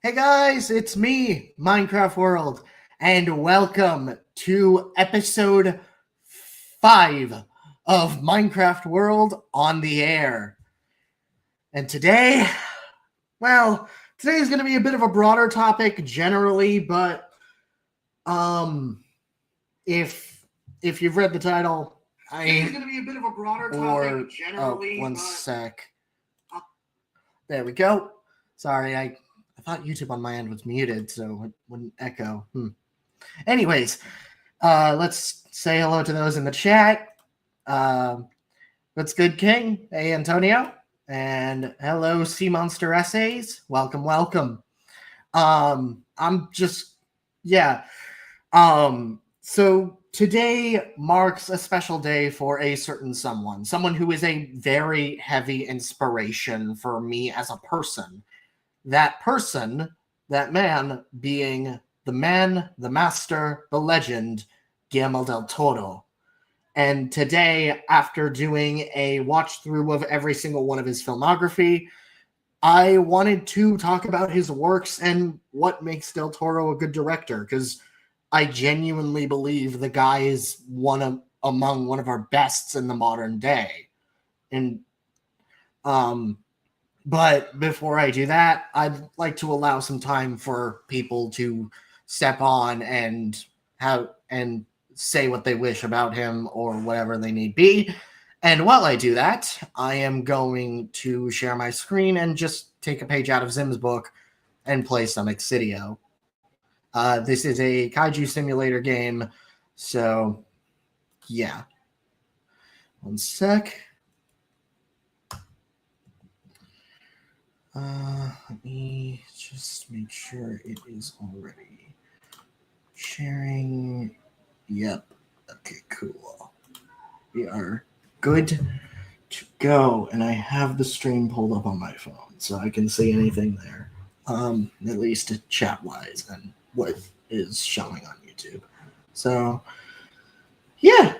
Hey guys, it's me, Minecraft World, and welcome to episode 5 of Minecraft World on the air. And today, today is going to be a bit of a broader topic generally, but um if you've read the title, It's going to be a bit of a broader topic generally. one sec. There we go. Sorry, I thought YouTube on my end was muted, so it wouldn't echo. Anyways, let's say hello to those in the chat. What's good, King? Hey, Antonio. And hello, Sea Monster Essays. Welcome, welcome. So today marks a special day for a certain someone who is a very heavy inspiration for me as a person. That person, that man, being the man, the master, the legend, Guillermo Del Toro. And today, after doing a watch through of every single one of his filmography, I wanted to talk about his works and what makes Del Toro a good director, because I genuinely believe the guy is among one of our bests in the modern day. And but before I do that, I'd like to allow some time for people to step on and say what they wish about him or whatever they need be. And while I do that, I am going to share my screen and just take a page out of Zim's book and play some Exidio. This is a kaiju simulator game, so yeah. One sec. Let me just make sure it is already sharing. Yep. Okay, cool. We are good to go, and I have the stream pulled up on my phone, so I can see anything there. At least chat-wise and what is showing on YouTube. So, yeah.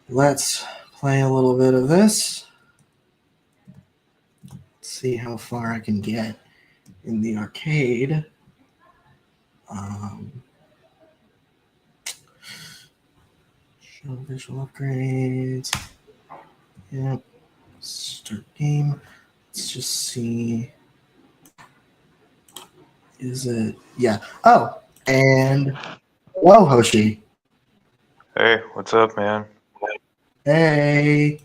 Let's play a little bit of this. See how far I can get in the arcade. Show visual upgrades. Yep. Start game. Let's just see. Is it? Yeah. Oh, and whoa, Hoshi. Hey, what's up, man? Hey.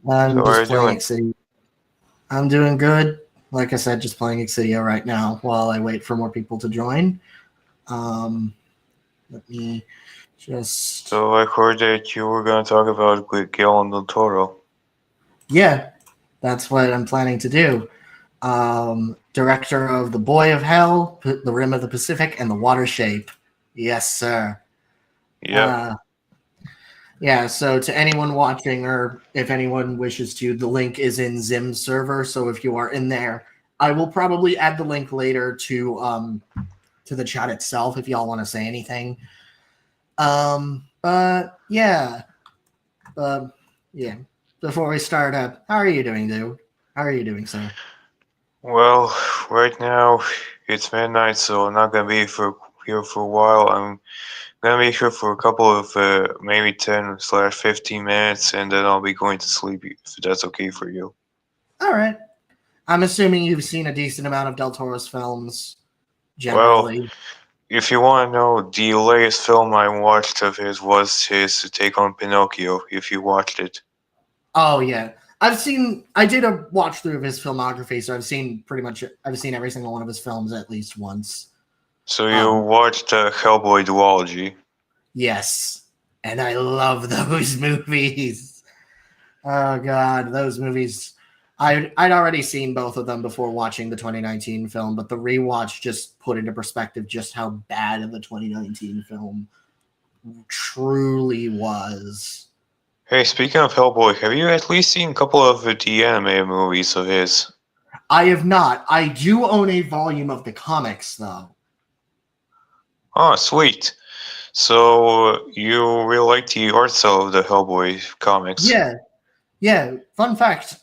I'm just playing Exidio. I'm doing good. Like I said, just playing Exidio right now while I wait for more people to join. Let me just... So I heard that you were going to talk about Guillermo Del Toro. Yeah, that's what I'm planning to do. Director of The Boy of Hell, The Rim of the Pacific, and The Water Shape. Yes, sir. Yeah. Yeah, so to anyone watching, or if anyone wishes to, the link is in Zim's server. So if you are in there, I will probably add the link later to the chat itself if y'all want to say anything. But yeah. Yeah. Before we start up, how are you doing, dude? How are you doing, sir? Well, right now it's midnight, so I'm not gonna be here for a while. I'm gonna be here for a couple of maybe 10/15 minutes, and then I'll be going to sleep. If that's okay for you. All right. I'm assuming you've seen a decent amount of Del Toro's films. Generally. Well, if you want to know, the latest film I watched of his was his take on Pinocchio. If you watched it. Oh yeah, I did a watch through of his filmography, so I've seen every single one of his films at least once. So you watched Hellboy duology? Yes, and I love those movies. Oh god, those movies. I'd already seen both of them before watching the 2019 film, but the rewatch just put into perspective just how bad the 2019 film truly was. Hey, speaking of Hellboy, have you at least seen a couple of the anime movies of his? I have not. I do own a volume of the comics, though. Oh, sweet. So you really like the art style of the Hellboy comics? Yeah. Fun fact.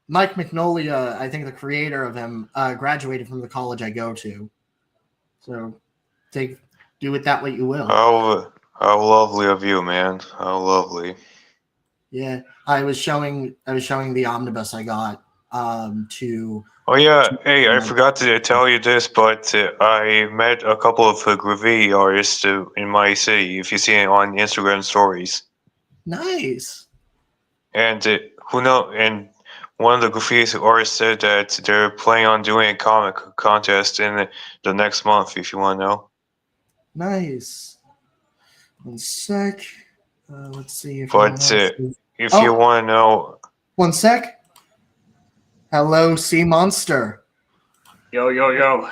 Mike Mignola, I think the creator of him, graduated from the college I go to. So do with that what you will. How lovely of you, man. How lovely. Yeah, I was showing the omnibus I got to. Oh yeah, hey, I forgot to tell you this, but I met a couple of graffiti artists in my city. If you see it on Instagram stories, Nice. and who know, and one of the graffiti artists said that they're planning on doing a comic contest in the next month. If you want to know. Nice. One sec. Let's see if anyone But else. if you want to know, 1 sec. Hello, Sea Monster. Yo, yo, yo.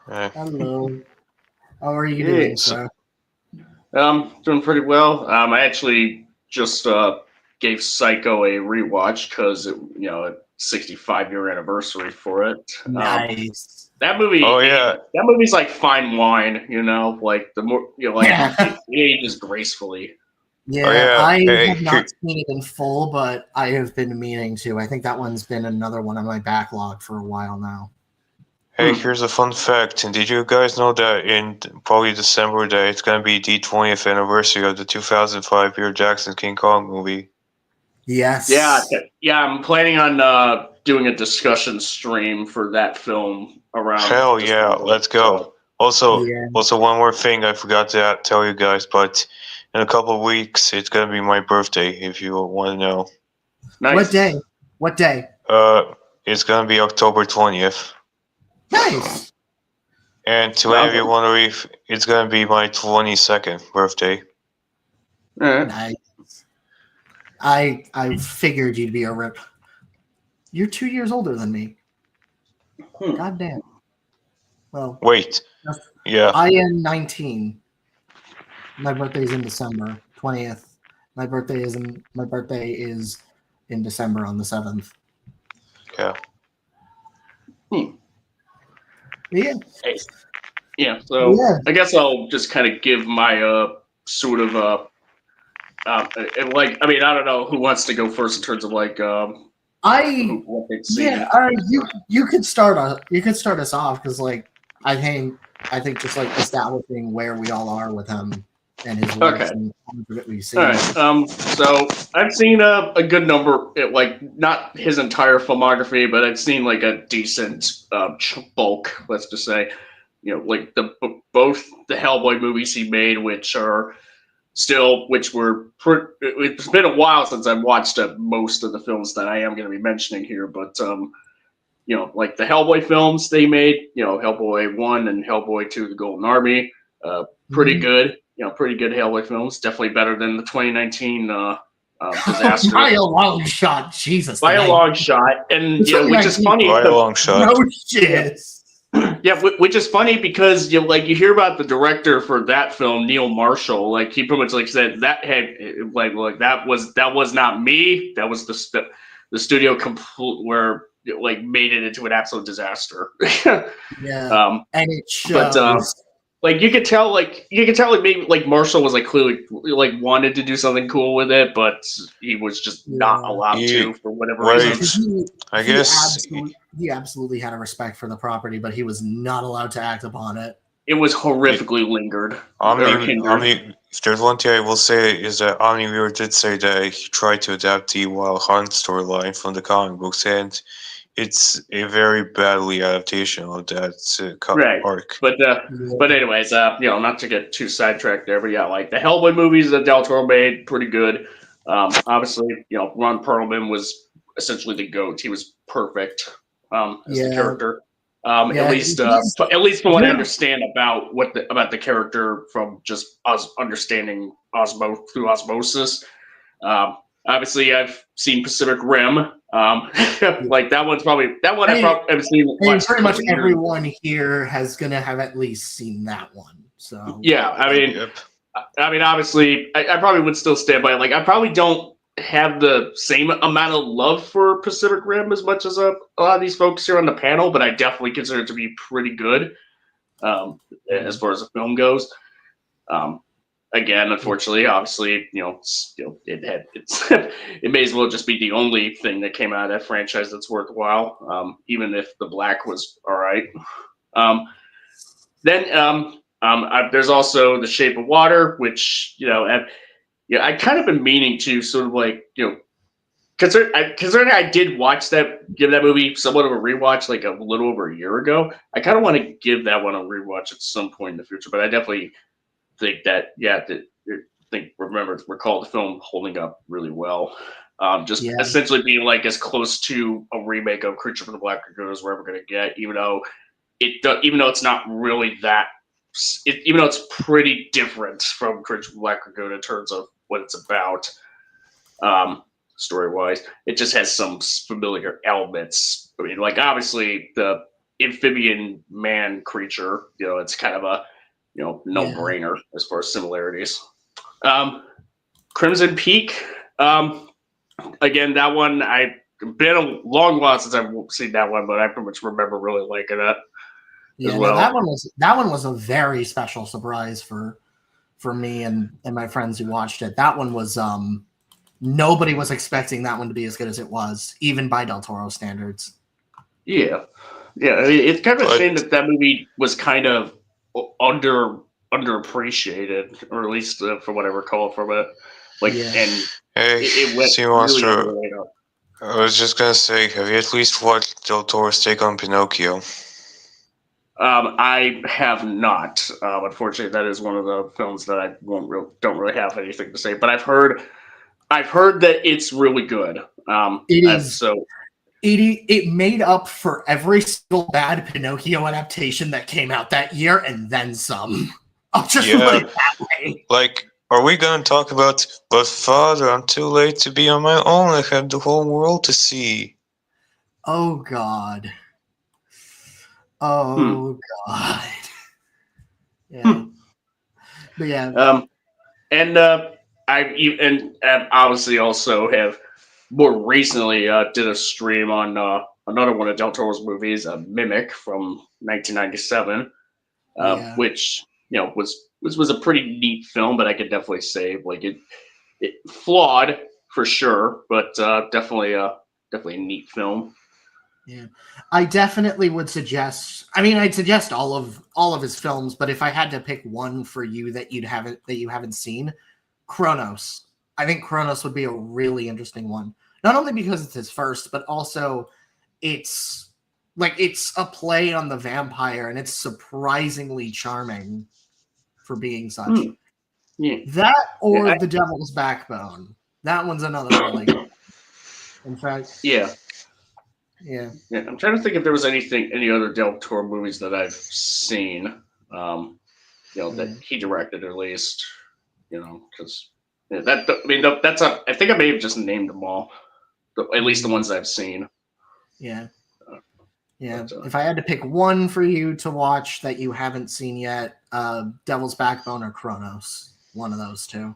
Hello. How are you Hey. doing, sir? Doing pretty well. I actually just gave Psycho a rewatch because it 65-year anniversary for it. Nice. That movie. Oh, yeah. That movie's like fine wine. Like the more it ages gracefully. Yeah, Oh, yeah. I Hey, have not seen it in full, but I have been meaning to. I think that one's been another one on my backlog for a while now. Hey, here's a fun fact. Did you guys know that in probably December that it's gonna be the 20th anniversary of the 2005 Peter Jackson King Kong movie? Yes. Yeah. I'm planning on doing a discussion stream for that film around. Hell yeah, let's go. Also, Yeah. one more thing I forgot to tell you guys, but in a couple of weeks it's gonna be my birthday. If you want to know. Nice. What day? What day? It's gonna be October 20th. Nice. And to any of you wondering, it's gonna be my 22nd birthday. Nice. I figured you'd be a rip. You're 2 years older than me. God damn. Well, wait. Yeah. I am 19. My birthday's in December 20th. My birthday is in December on the 7th. Yeah. Yeah. Yeah. So Yeah. I guess I'll just kind of give my sort of I don't know who wants to go first in terms of like what they've seen. Yeah. You could start us off because like I think just like establishing where we all are with him and his works and that we've seen. All right. So I've seen a good number, like not his entire filmography, but I've seen like a decent bulk. Let's just say, like both the Hellboy movies he made, which were. It's been a while since I've watched most of the films that I am going to be mentioning here, but like the Hellboy films they made, Hellboy 1 and Hellboy 2: The Golden Army, pretty good. Pretty good Hellboy films. Definitely better than the 2019 disaster. By a long shot, Jesus. By a long shot, and which is funny. By a long shot. No shit. Yeah, which is funny because you hear about the director for that film, Neil Marshall. Like he pretty much said that that was not me. That was the studio where made it into an absolute disaster. Yeah, and it shows. But you could tell maybe Marshall was clearly wanted to do something cool with it, but he was just not allowed to for whatever reason. I guess he absolutely had a respect for the property, but he was not allowed to act upon it. It was horrifically lingered. If there's one thing I will say is that Omniweaver did say that he tried to adapt the Wild Hunt storyline from the comic books, and it's a very badly adaptation of that arc. But anyways, not to get too sidetracked there, but yeah, like the Hellboy movies that Del Toro made, pretty good. Obviously, Ron Perlman was essentially the GOAT. He was perfect as the character. At least from what I understand about the character from just us understanding through osmosis. Obviously, I've seen Pacific Rim. Like that one I've seen. Pretty much everyone here is gonna have at least seen that one. So yeah, I mean, obviously, I probably would still stand by it. Like, I probably don't have the same amount of love for Pacific Rim as much as a lot of these folks here on the panel, but I definitely consider it to be pretty good as far as the film goes. again, unfortunately, obviously, it may as well just be the only thing that came out of that franchise that's worthwhile, even if the Black was all right. There's also The Shape of Water, which I kind of been meaning to sort of like considering I did give that movie somewhat of a rewatch like a little over a year ago. I kind of want to give that one a rewatch at some point in the future, but I definitely think that recall the film holding up really well. Essentially being like as close to a remake of Creature from the Black Lagoon as we're ever going to get, even though it's not really that. Even though it's pretty different from Creature from the Black Lagoon in terms of what it's about, story-wise, it just has some familiar elements. I mean, like obviously the amphibian man creature, it's kind of a no-brainer as far as similarities. Crimson Peak, again, that one I've been a long while since I've seen that one, but I pretty much remember really liking it. Yeah, well. that one was a very special surprise for me and my friends who watched it. That one was nobody was expecting that one to be as good as it was, even by Del Toro standards. Yeah. I mean, it's kind of a shame that movie was kind of underappreciated, or at least from what I recall from it. It went really under the radar. I was just gonna say, have you at least watched Del Toro's take on Pinocchio? I have not. Unfortunately, that is one of the films that I don't really have anything to say. But I've heard that it's really good. It is. It made up for every single bad Pinocchio adaptation that came out that year, and then some. I'll just put it that way. Like, are we gonna talk about? But father, I'm too late to be on my own. I have the whole world to see. Oh God. Oh God. Yeah. But yeah. And I obviously also have more recently did a stream on another one of Del Toro's movies, Mimic from 1997, which was a pretty neat film, but I could definitely say like it flawed for sure, but definitely a neat film. Yeah, I definitely would suggest. I mean, I'd suggest all of his films, but if I had to pick one for you that you haven't seen, Kronos. I think Kronos would be a really interesting one. Not only because it's his first, but also it's a play on the vampire, and it's surprisingly charming for being such. Yeah. That or The Devil's Backbone. That one's another really good one. In fact, yeah. I'm trying to think if there was any other Del Toro movies that I've seen, that he directed at least, because I think I may have just named them all, at least the ones I've seen. Yeah. If I had to pick one for you to watch that you haven't seen yet, Devil's Backbone or Kronos, one of those two.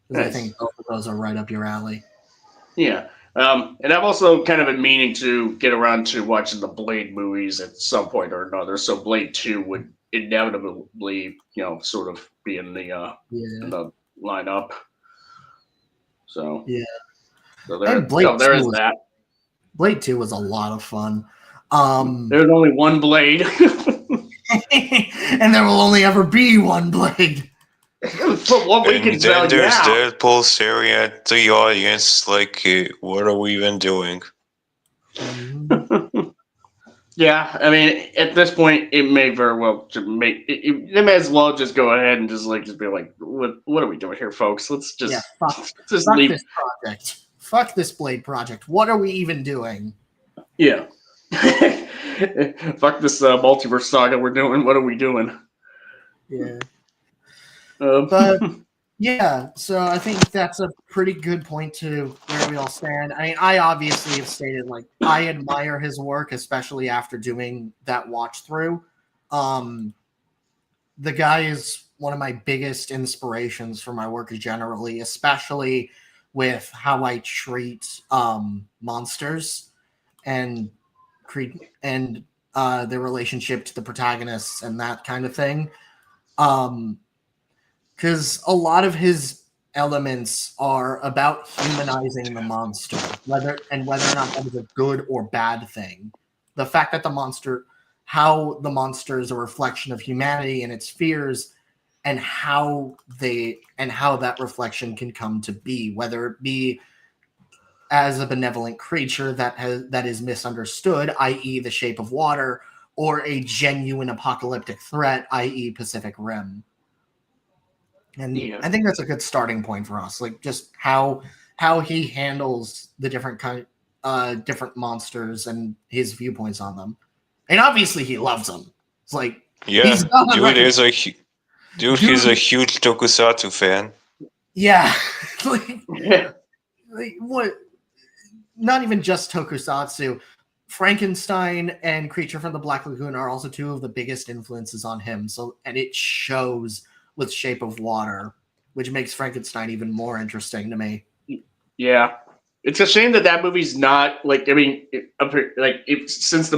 Because I think both of those are right up your alley. Yeah. And I've also kind of been meaning to get around to watching the Blade movies at some point or another. So Blade 2 would inevitably, sort of be in the lineup. So yeah. So there is that. Blade 2 was a lot of fun. There's only one Blade. And there will only ever be one Blade. From what we can tell, there's Deadpool staring at the audience like, what are we even doing? Yeah, I mean, at this point, it may very well they may as well just go ahead and just be like, what are we doing here, folks? Let's just fuck leave this project. Fuck this Blade project. What are we even doing? Yeah. Fuck this multiverse saga we're doing. What are we doing? Yeah. But yeah, so I think that's a pretty good point to where we all stand. I mean, I obviously have stated I admire his work, especially after doing that watch through. The guy is one of my biggest inspirations for my work generally, especially with how I treat monsters and their relationship to the protagonists and that kind of thing. because a lot of his elements are about humanizing the monster, whether or not that is a good or bad thing. The fact that how the monster is a reflection of humanity and its fears, and how that reflection can come to be, whether it be as a benevolent creature that is misunderstood, i.e., the Shape of Water, or a genuine apocalyptic threat, i.e., Pacific Rim. And I think that's a good starting point for us, like just how he handles the different monsters and his viewpoints on them. And obviously, he loves them. It's like he's he's a huge Tokusatsu fan. Yeah, like what? Not even just Tokusatsu. Frankenstein and Creature from the Black Lagoon are also two of the biggest influences on him. So, and it shows with Shape of Water, which makes Frankenstein even more interesting to me. Yeah, it's a shame that movie's not like. I mean, since that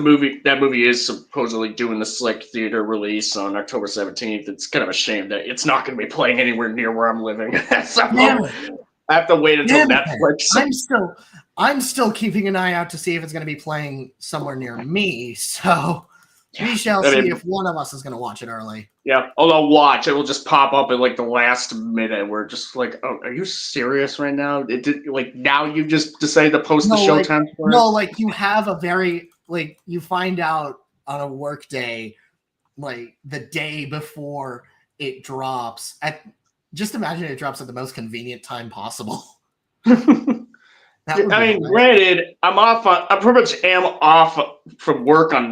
movie is supposedly doing this like theater release on October 17th, it's kind of a shame that it's not going to be playing anywhere near where I'm living. So I have to wait until Netflix. I'm still keeping an eye out to see if it's going to be playing somewhere near me. So we shall see if one of us is going to watch it early. Yeah, although watch, it will just pop up at like the last minute. We're just like, oh, are you serious right now? It did like now you just decided to post the showtime for it? No, like you have a very like you find out on a work day, like the day before it drops. Just imagine it drops at the most convenient time possible. Granted, I pretty much am off from work on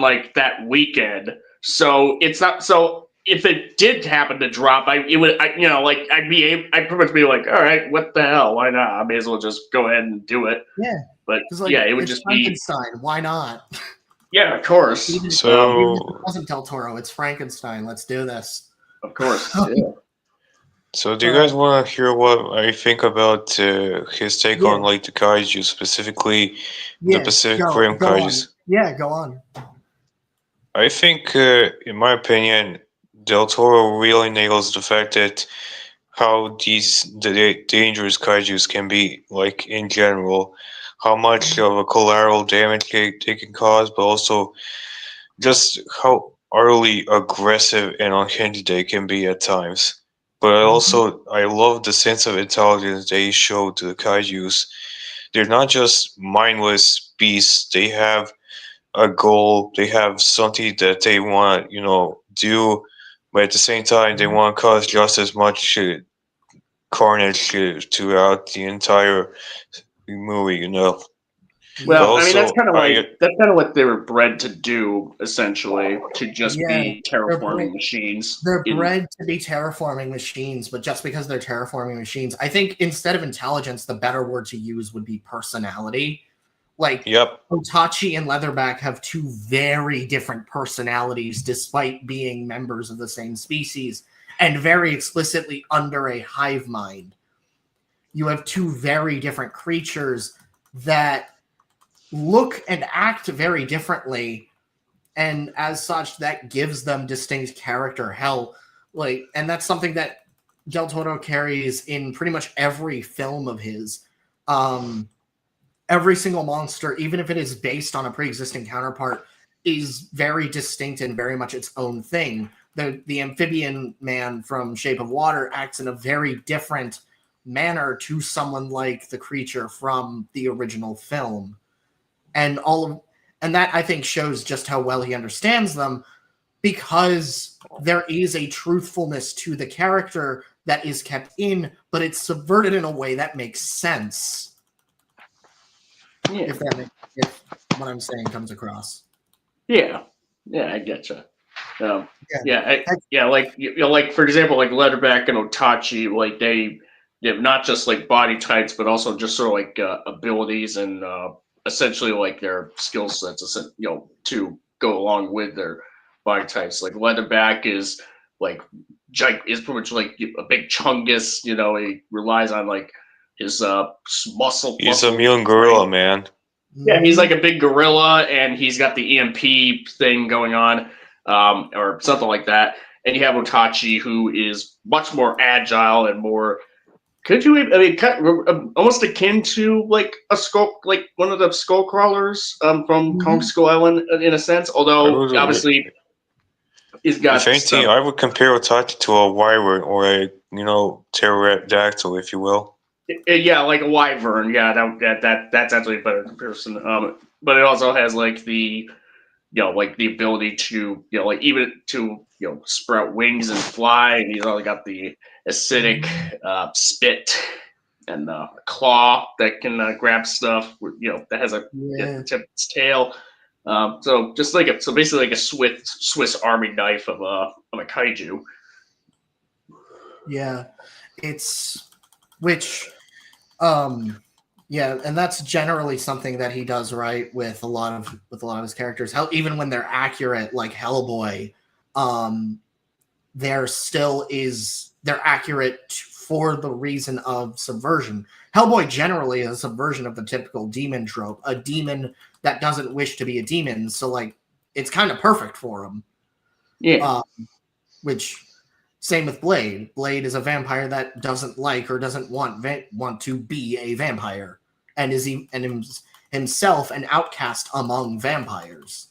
like that weekend. So it's not. So if it did happen to drop, I'd pretty much be like, all right, what the hell? Why not? I may as well just go ahead and do it. Yeah. But it would just Frankenstein. Why not? Yeah, of course. Even if it wasn't Del Toro, it's Frankenstein. Let's do this. Of course. Yeah. So, do you guys want to hear what I think about his take on like the kaiju, specifically the Pacific Rim kaijus? Yeah, go on. I think, in my opinion, Del Toro really nails the fact that how the dangerous kaijus can be, like in general, how much of a collateral damage they can cause, but also just how utterly aggressive and unhinged they can be at times. But I love the sense of intelligence they show to the kaijus. They're not just mindless beasts. They have a goal. They have something that they want, do. But at the same time, they want to cause just as much carnage throughout the entire movie. Well, I mean, that's kind of what they were bred to do, essentially, to just be terraforming machines. They're bred to be terraforming machines, but just because they're terraforming machines, I think instead of intelligence, the better word to use would be personality. Like, Otachi and Leatherback have two very different personalities, despite being members of the same species, and very explicitly under a hive mind. You have two very different creatures that look and act very differently, and as such that gives them distinct character. And that's something that Del Toro carries in pretty much every film of his. Every single monster, even if it is based on a pre-existing counterpart, is very distinct and very much its own thing. The amphibian man from Shape of Water acts in a very different manner to someone like the creature from the original film. And that I think shows just how well he understands them, because there is a truthfulness to the character that is kept in, but it's subverted in a way that makes sense. Yeah. If what I'm saying comes across. Yeah, I getcha. Like for example, like Leatherback and Otachi, like they have not just like body types, but also just sort of like abilities and essentially like their skill sets, to go along with their body types. Like Leatherback is pretty much like a big chungus. He relies on like his muscle. He's a mutant gorilla, man. Yeah, he's like a big gorilla, and he's got the EMP thing going on, or something like that. and you have Otachi, who is much more agile and more. Could you? I mean, almost akin to like a skull, like one of the skull crawlers from Kong Skull Island, in a sense. Although obviously, he's got. If anything, I would compare Otachi to a wyvern or a pterodactyl, if you will. Yeah, like a wyvern. Yeah, that's actually a better comparison. But it also has like the like the ability to like even to sprout wings and fly, and he's only got the acidic spit and claw that can grab stuff. That has a the tip of its tail. So basically like a Swiss Army knife of a kaiju. Yeah, it's yeah, and that's generally something that he does right with a lot of his characters. How even when they're accurate, like Hellboy, they're accurate for the reason of subversion. Hellboy generally is a subversion of the typical demon trope, a demon that doesn't wish to be a demon. So like, it's kind of perfect for him. Yeah. Which same with Blade. Blade is a vampire that doesn't like or doesn't want to be a vampire, and is himself an outcast among vampires.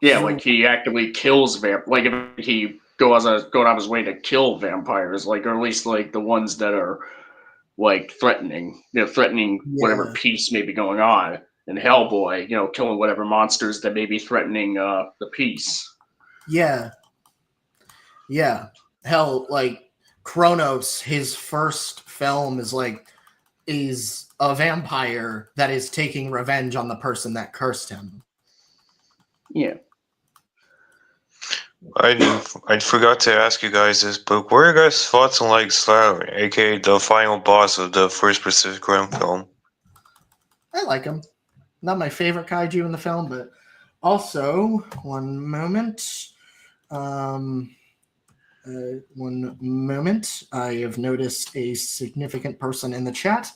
Yeah, like he actively kills like if he going out of his way to kill vampires, like or at least like the ones that are like threatening whatever peace may be going on. And Hellboy, killing whatever monsters that may be threatening the peace. Yeah. Yeah. Hell, like Kronos, his first film is a vampire that is taking revenge on the person that cursed him. Yeah. I forgot to ask you guys this, but what are your guys' thoughts on like Slattery, aka the final boss of the first Pacific Rim film? I like him. Not my favorite kaiju in the film, but also one moment. One moment. I have noticed a significant person in the chat.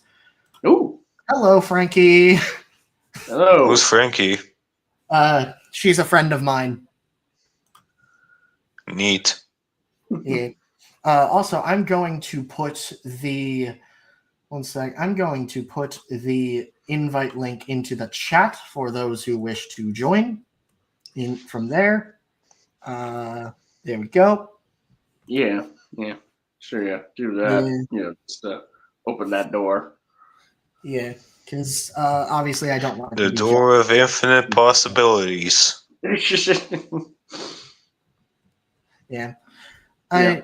Ooh. Hello, Frankie. Hello. Who's Frankie? She's a friend of mine. Neat. Yeah. Also, I'm going to put the invite link into the chat for those who wish to join. From there. There we go. Yeah. Sure, yeah. Do that. Yeah. Just open that door. Yeah, because obviously I don't want the door of infinite possibilities. Yeah. I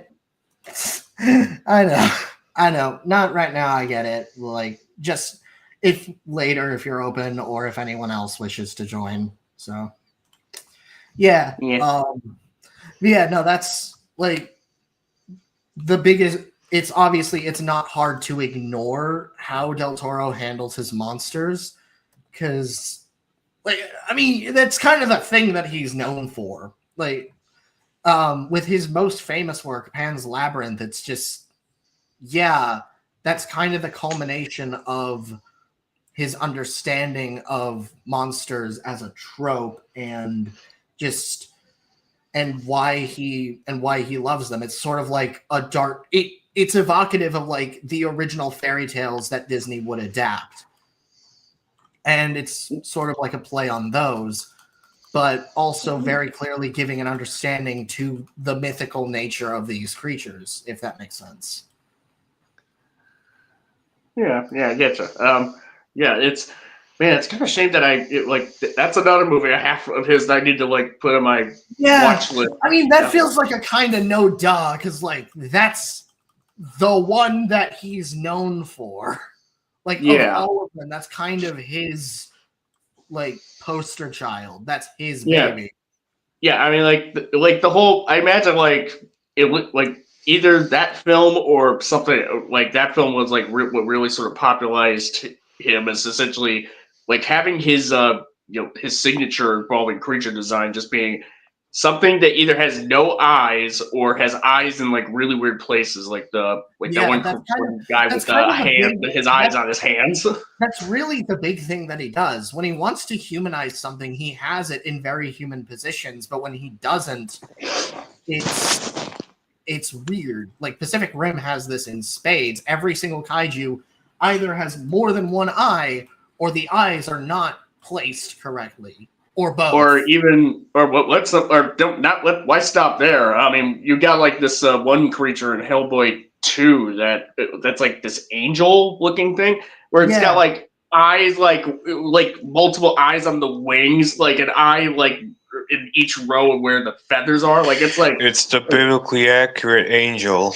know. Not right now, I get it. Like, just if later, if you're open, or if anyone else wishes to join. So, yeah. No, that's like the biggest. It's obviously it's not hard to ignore how Del Toro handles his monsters, because, like, I mean, that's kind of the thing that he's known for. Like, with his most famous work, Pan's Labyrinth, it's just, that's kind of the culmination of his understanding of monsters as a trope and why he loves them. It's sort of like a dark. It's evocative of like the original fairy tales that Disney would adapt, and it's sort of like a play on those, but also very clearly giving an understanding to the mythical nature of these creatures, if that makes sense. Yeah, I get you. It's kind of a shame that that's another movie I have of his that I need to like put on my watch list. I mean, that feels like a kind of no duh, because like that's the one that he's known for. Like, of all of them, that's kind of his like poster child. That's his baby. Yeah, I mean, like the whole. I imagine like it would like either that film or something like that film was like what really sort of popularized him as essentially like having his his signature involving creature design just being something that either has no eyes or has eyes in like really weird places, like the one guy with the hand, his eyes on his hands. That's really the big thing that he does. When he wants to humanize something, he has it in very human positions, but when he doesn't, it's weird. Like Pacific Rim has this in spades. Every single kaiju either has more than one eye, or the eyes are not placed correctly, or both. Why stop there? I mean, you got like this one creature in Hellboy 2 that's like this angel-looking thing, where it's got like eyes, like multiple eyes on the wings, like an eye like in each row of where the feathers are. Like it's the biblically accurate angel.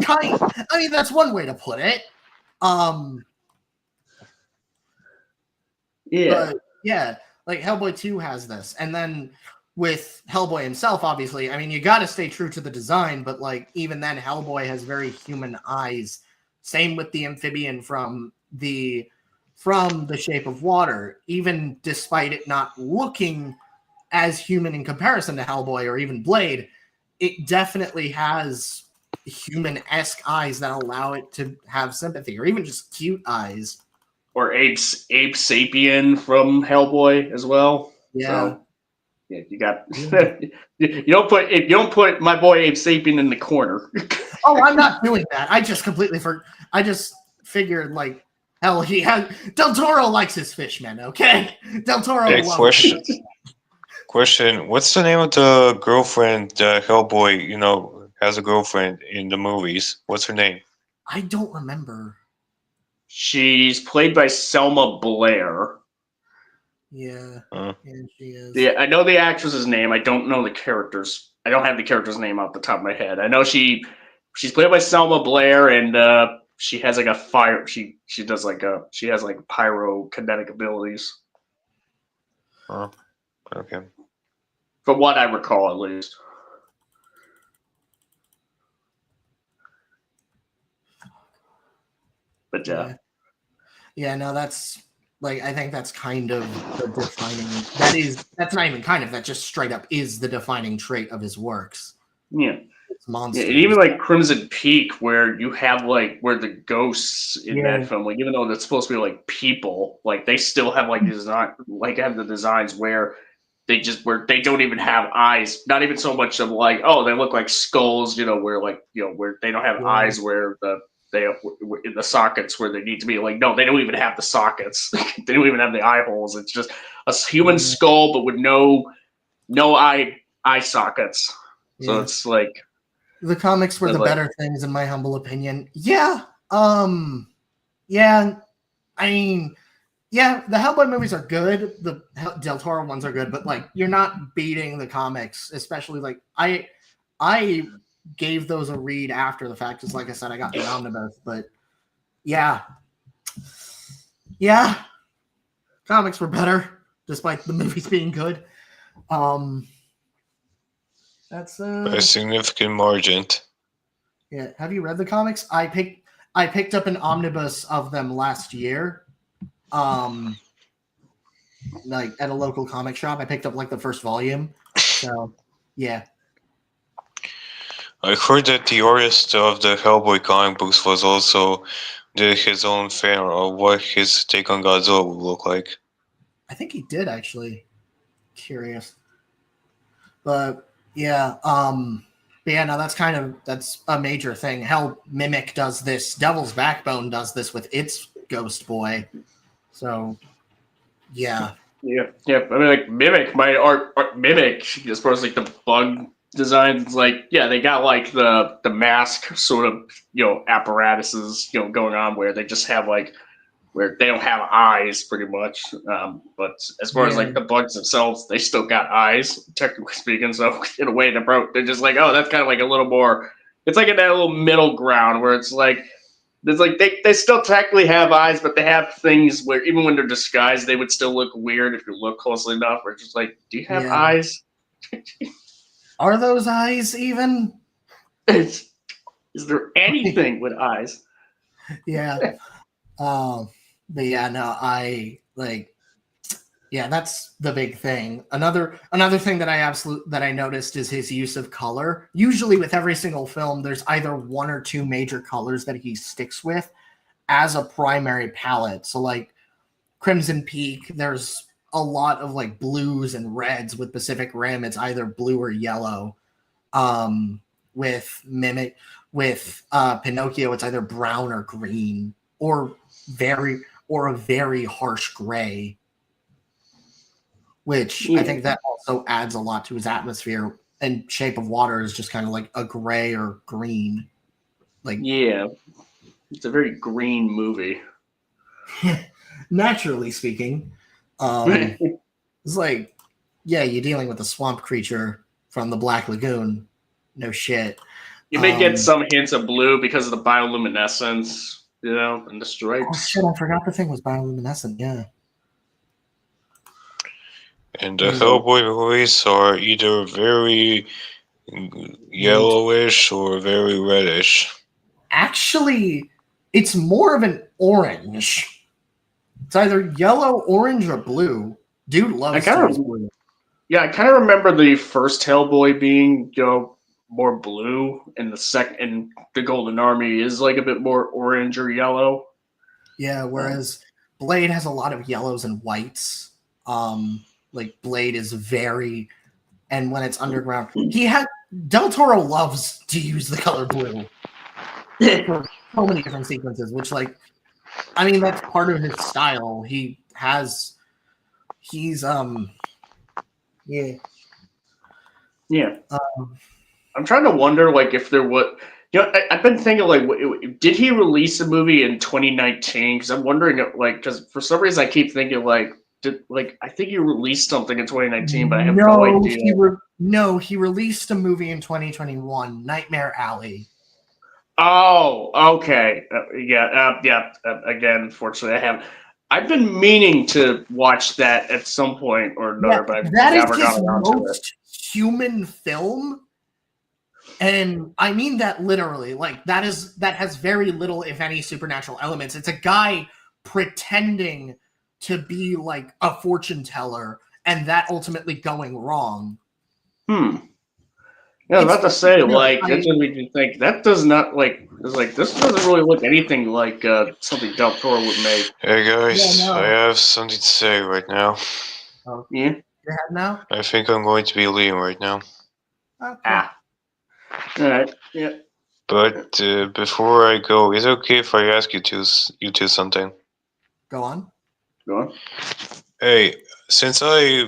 I mean, that's one way to put it. Yeah. But yeah, like Hellboy 2 has this. And then with Hellboy himself, obviously, I mean, you got to stay true to the design, but like even then, Hellboy has very human eyes. Same with the amphibian from the Shape of Water. Even despite it not looking as human in comparison to Hellboy or even Blade, it definitely has human-esque eyes that allow it to have sympathy, or even just cute eyes. Or Ape Sapien from Hellboy as well. Yeah. So, yeah, you got you don't put my boy Ape Sapien in the corner. Oh, I'm not doing that. I just completely I just figured like hell he had Del Toro likes his fishmen, okay? Del Toro Question. What's the name of the girlfriend Hellboy, has a girlfriend in the movies? What's her name? I don't remember. She's played by Selma Blair. Yeah. Huh. Yeah, she is. Yeah, I know the actress's name. I don't know the characters. I don't have the character's name off the top of my head. I know she's played by Selma Blair, and she has like a fire. She has like pyrokinetic abilities. Oh, okay. From what I recall, at least. But yeah, no, that's like I think that's kind of the defining. That's not even kind of, that just straight up is the defining trait of his works. Yeah. It's monsters. Yeah, and even like Crimson Peak, where you have like where the ghosts in that film, like even though that's supposed to be like people, like they still have like have the designs where they don't even have eyes. Not even so much of like, oh, they look like skulls, where they don't have eyes where they in the sockets where they need to be. Like, no, they don't even have the sockets. They don't even have the eye holes. It's just a human skull, but with no eye sockets. So it's like the comics were the better things, in my humble opinion. Yeah. Yeah. I mean, yeah, the Hellboy movies are good. The Del Toro ones are good, but like you're not beating the comics, especially like I gave those a read after the fact, because like I said, I got the omnibus, but yeah, comics were better despite the movies being good. That's a significant margin. Yeah, have you read the comics? I picked up an omnibus of them last year. Like at a local comic shop. I picked up like the first volume. So, yeah. I heard that the artist of the Hellboy comic books was also did his own fan of what his take on Godzilla would look like. I think he did, actually. Curious. But yeah, no, that's a major thing. Hell, Mimic does this. Devil's Backbone does this with its Ghost Boy. So, yeah. Yeah. I mean, like Mimic, Mimic, as far as like the bug designs, like they got like the mask sort of apparatuses going on where they just have like where they don't have eyes pretty much. But as far as like the bugs themselves, they still got eyes, technically speaking. So in a way, they're just like, oh, that's kind of like a little more. It's like in that little middle ground where it's like. There's like they still technically have eyes, but they have things where even when they're disguised, they would still look weird if you look closely enough. Or just like, do you have eyes? Are those eyes even? Is there anything with eyes? Yeah. But yeah, no, I like. Yeah, that's the big thing. Another thing that I noticed is his use of color. Usually with every single film, there's either one or two major colors that he sticks with as a primary palette. So like Crimson Peak, there's a lot of like blues and reds. With Pacific Rim, it's either blue or yellow. With Pinocchio, it's either brown or green, or a very harsh gray, which I think that also adds a lot to his atmosphere. And Shape of Water is just kind of like a gray or green. Like, Yeah, it's a very green movie. naturally speaking, it's like, yeah, you're dealing with a swamp creature from the Black Lagoon. No shit. You may get some hints of blue because of the bioluminescence, and the stripes. Oh shit, I forgot the thing was bioluminescent, yeah. And the Hellboy movies are either very yellowish or very reddish. Actually, it's more of an orange. It's either yellow, orange, or blue. Dude loves blue. Yeah, I kind of remember the first Hellboy being, more blue, and the Golden Army is like a bit more orange or yellow. Yeah, whereas Blade has a lot of yellows and whites. Like Blade is very, and when it's underground, Del Toro loves to use the color blue for so many different sequences, which, like, I mean, that's part of his style. Yeah. I'm trying to wonder, like, if there was, I've been thinking, like, did he release a movie in 2019? Because I'm wondering, like, because for some reason I keep thinking, like, I think he released something in 2019, but I have no idea. He released a movie in 2021, Nightmare Alley. Oh, okay. Again, unfortunately, I haven't. I've been meaning to watch that at some point or another, but I've never gotten around to it. That is his most human film, and I mean that literally. Like, that has very little, if any, supernatural elements. It's a guy pretending to be like a fortune teller, and that ultimately going wrong. Yeah, I was about to say, like, that just made me think, that does not, like, it's like, this doesn't really look anything like something Del Toro would make. Hey guys, I have something to say right now. Oh, yeah? You're heading out? I think I'm going to be leaving right now. Okay. Alright, yeah. But before I go, is it okay if I ask you two something? Go on. Hey, since I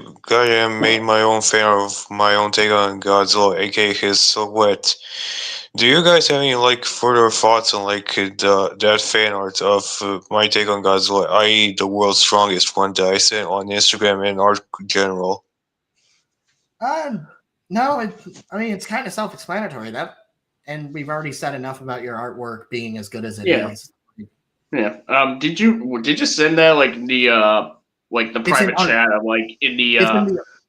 made my own fan of my own take on Godzilla, aka his silhouette, do you guys have any like further thoughts on like that fan art of my take on Godzilla, i.e. the world's strongest one that I sent on Instagram and art general? No, it's kind of self-explanatory, and we've already said enough about your artwork being as good as it is. Yeah. Did you send that the private chat of like in the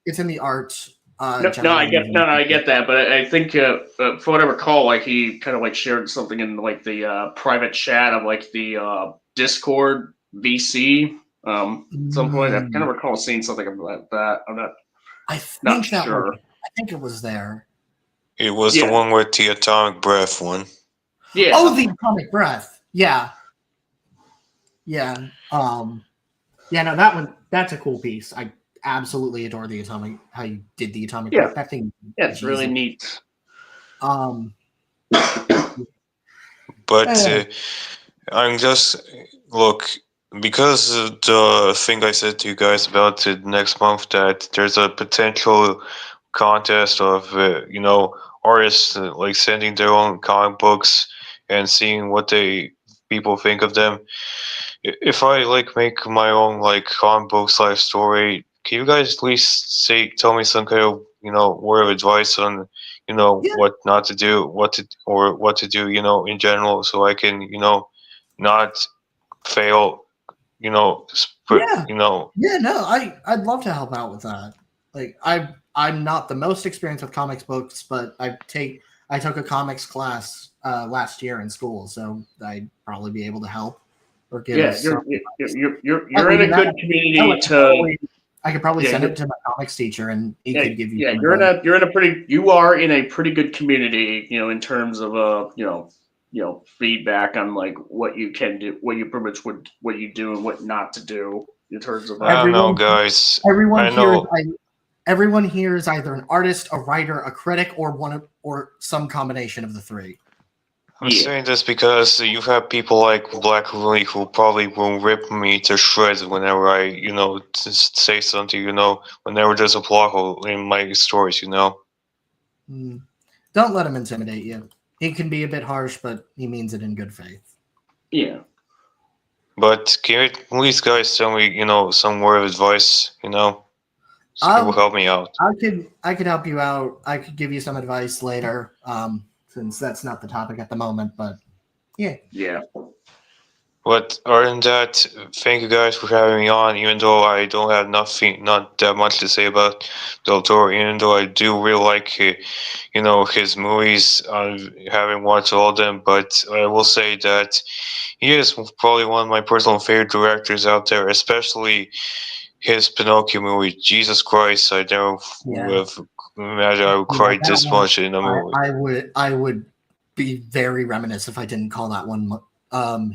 it's in the art. I get that, but I think for what I recall, like he kind of like shared something in like the private chat of like the Discord VC. Some point I kind of recall seeing something about that. I'm not sure. I think it was there. It was the one with the atomic breath one. Yeah. Oh, the atomic breath. Yeah. Yeah. No, that one. That's a cool piece. I absolutely adore how you did the atomic breath. That thing. Yeah, it's really neat. But I'm just because the thing I said to you guys about next month, that there's a potential contest of artists like sending their own comic books and seeing what people think of them. If I like make my own like comic books life story, can you guys at least tell me some kind of word of advice on what not to do, what to do in general, so I can not fail. I'd love to help out with that. Like, I'm not the most experienced with comics books, but I took a comics class last year in school, so I'd probably be able to help or give. Yeah, you're in a good community to. I could probably send it to my comics teacher, and he could give you. Yeah, you are in a pretty good community, in terms of feedback on like what you can do, what you pretty much what you do and what not to do in terms of. I don't know, guys. Everyone here is either an artist, a writer, a critic, or some combination of the three. I'm saying this because you have people like Black Willie who probably will rip me to shreds whenever I, just say something, whenever there's a plot hole in my stories, Don't let him intimidate you. He can be a bit harsh, but he means it in good faith. Yeah. But can you please, guys, tell me, some word of advice, so it will help me out. I could help you out. I could give you some advice later, since that's not the topic at the moment, but yeah. Yeah. But other than that, thank you guys for having me on, even though I don't have not that much to say about Del Toro, even though I do really like, his movies. I haven't watched all of them, but I will say that he is probably one of my personal favorite directors out there, especially his Pinocchio movie. Jesus Christ, I never would have imagined I would cry this much in a movie. I would be very remiss if I didn't call that one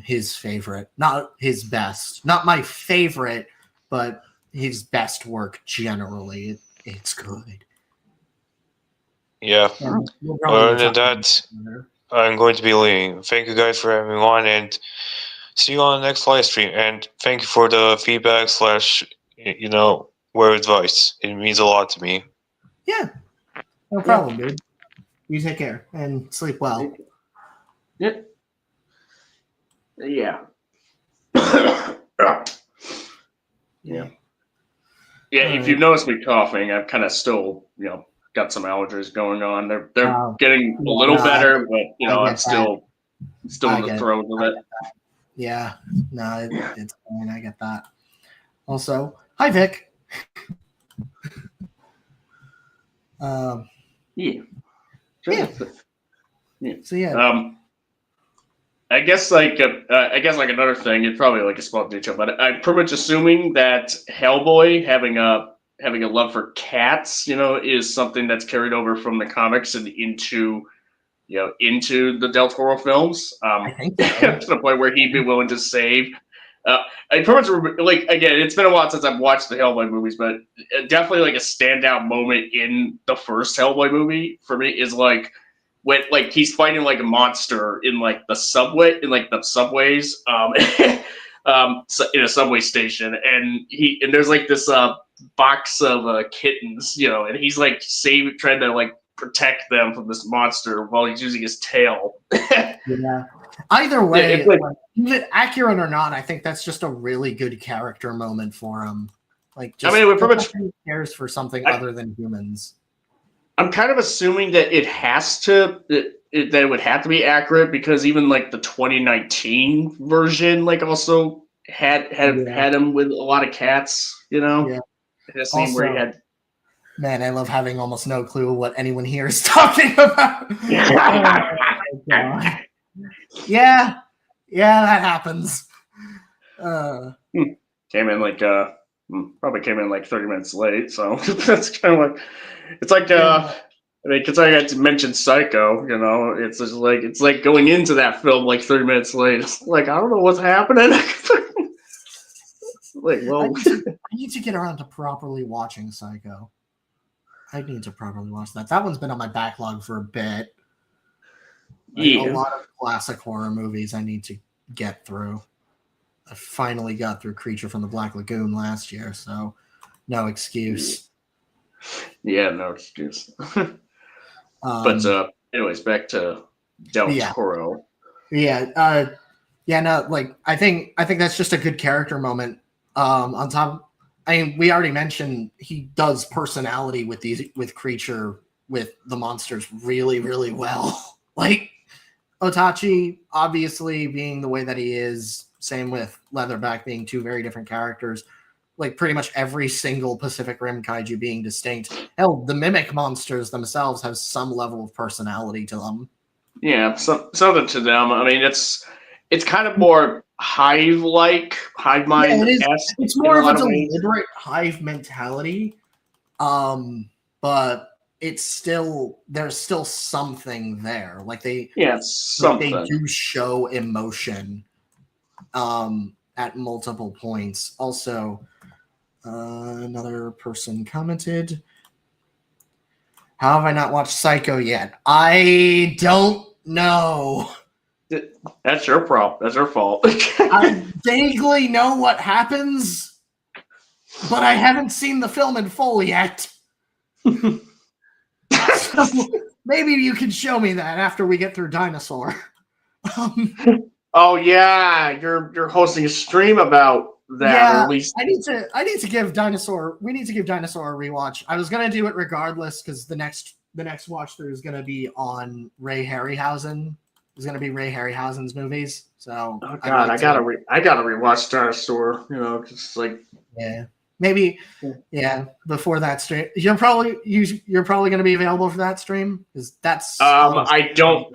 his favorite. Not his best. Not my favorite, but his best work generally. It's good. Yeah. Other than that, I'm going to be leaving. Thank you guys for having me on, and see you on the next live stream. And thank you for the feedback / word advice. It means a lot to me. Yeah. No problem, dude. You take care and sleep well. Yeah. Yeah. Yeah. Yeah, if you've noticed me coughing, I've kind of still, got some allergies going on. They're getting a little better, but I'm still in the throes of it. Yeah, no, it's fine. I get that. Also, hi Vic. Yeah. So yeah. I guess like another thing, it's probably like a small detail, but I'm pretty much assuming that Hellboy having a love for cats, is something that's carried over from the comics and into the Del Toro films. I think so. To the point where he'd be willing to save. I pretty much again, it's been a while since I've watched the Hellboy movies, but definitely like a standout moment in the first Hellboy movie for me is like when like he's fighting like a monster in like the subway in like the subways so in a subway station, and there's like this box of kittens, and he's like trying to like protect them from this monster while he's using his tail. Yeah. Either way, even accurate or not, I think that's just a really good character moment for him. Like, just we pretty much cares for something other than humans. I'm kind of assuming that that it would have to be accurate, because even like the 2019 version, like also had him with a lot of cats. Yeah. Also, where he had. Man, I love having almost no clue what anyone here is talking about. Oh, yeah, that happens. Came in like probably came in like 30 minutes late, so that's kind of like it's like considering I had to mention Psycho, it's just like it's like going into that film like 30 minutes late. It's like I don't know what's happening. Like, well, I need to get around to properly watching Psycho. I need to properly watch that. That one's been on my backlog for a bit. A lot of classic horror movies I need to get through. I finally got through Creature from the Black Lagoon last year, so no excuse. Yeah, no excuse. But anyways, back to Del Toro. Yeah, no, like I think that's just a good character moment. On top, I mean, we already mentioned he does personality with Creature, with the monsters really, really well. Like Otachi, obviously being the way that he is, same with Leatherback being two very different characters. Like pretty much every single Pacific Rim kaiju being distinct. Hell, the mimic monsters themselves have some level of personality to them. Yeah, something to them. I mean, it's it's kind of more hive mind esque. It's more of a deliberate hive mentality, but it's still there's still something there. Like they do show emotion at multiple points. Also, another person commented, how have I not watched Psycho yet? I don't know. That's your problem. That's your fault. I vaguely know what happens, but I haven't seen the film in full yet. So maybe you can show me that after we get through Dinosaur. Oh yeah, you're hosting a stream about that. Yeah, or at least I need to give Dinosaur. We need to give Dinosaur a rewatch. I was gonna do it regardless because the next watch through is gonna be on Ray Harryhausen. It's gonna be Ray Harryhausen's movies. So oh god, I gotta rewatch Dinosaur. You know, just like maybe before that stream. You're probably going to be available for that stream because that's. I do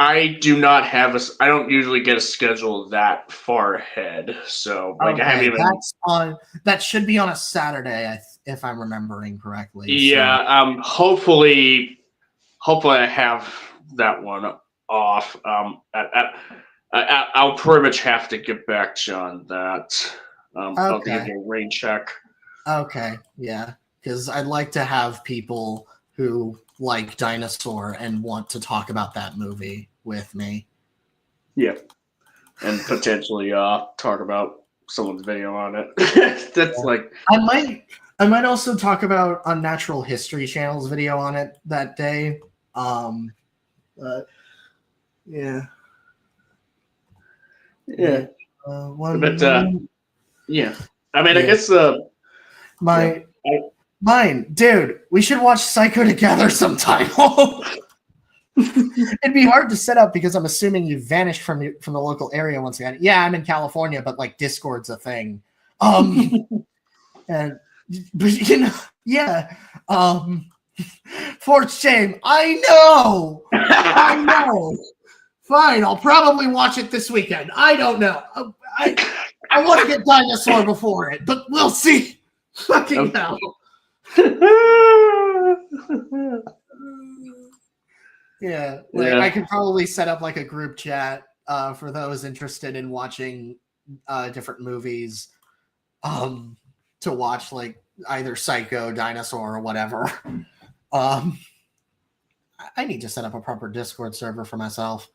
not have I don't usually get a schedule that far ahead. So like I haven't even. That should be on a Saturday, if I'm remembering correctly. Yeah. So. Hopefully I have that one off. I'll pretty much have to get back to you on that. I'll give you a rain check. Okay, yeah, because I'd like to have people who like Dinosaur and want to talk about that movie with me. Yeah, and potentially talk about someone's video on it. That's like I might also talk about Unnatural History Channel's video on it that day. Yeah. Yeah. Yeah. I mean, I guess mine, dude. We should watch Psycho together sometime. It'd be hard to set up because I'm assuming you vanished from the local area once again. Yeah, I'm in California, but like Discord's a thing. But you know, yeah. For shame. I know. Fine, I'll probably watch it this weekend. I don't know. I want to get Dinosaur before it, but we'll see. Fucking hell. Yeah, I could probably set up like a group chat for those interested in watching different movies to watch, like either Psycho, Dinosaur, or whatever. I need to set up a proper Discord server for myself.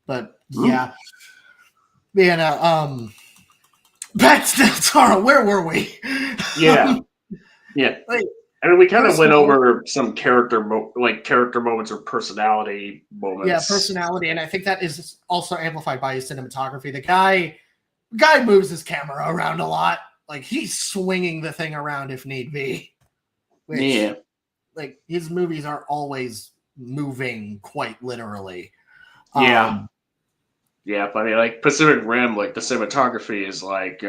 But yeah. Back to Del Toro, where were we? Yeah. Yeah. I mean, we kind of went over some character moments or personality moments. Yeah, personality, and I think that is also amplified by his cinematography. The guy moves his camera around a lot. Like, he's swinging the thing around if need be. Which, like, his movies are always moving quite literally. Yeah. Yeah, but I mean, like Pacific Rim, like the cinematography is like,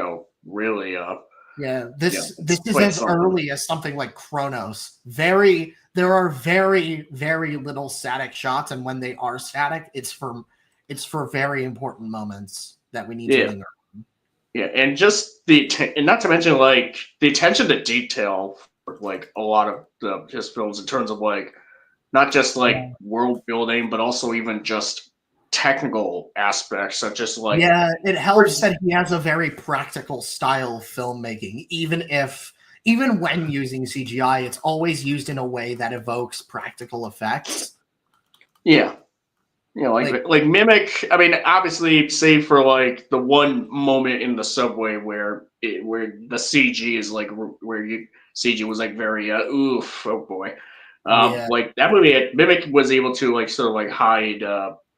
really this is as early as something like Chronos. There are very, very little static shots, and when they are static, it's for very important moments that we need to linger on. Yeah, and just and not to mention like the attention to detail for like a lot of his films in terms of like not just like world building, but also even just technical aspects such as like it helps that he has a very practical style of filmmaking. Even when using CGI, it's always used in a way that evokes practical effects. Yeah. You know, like Mimic. I mean, obviously, save for like the one moment in the subway where the CG is like CG was like very oof, oh boy. Like that movie, Mimic was able to like sort of like hide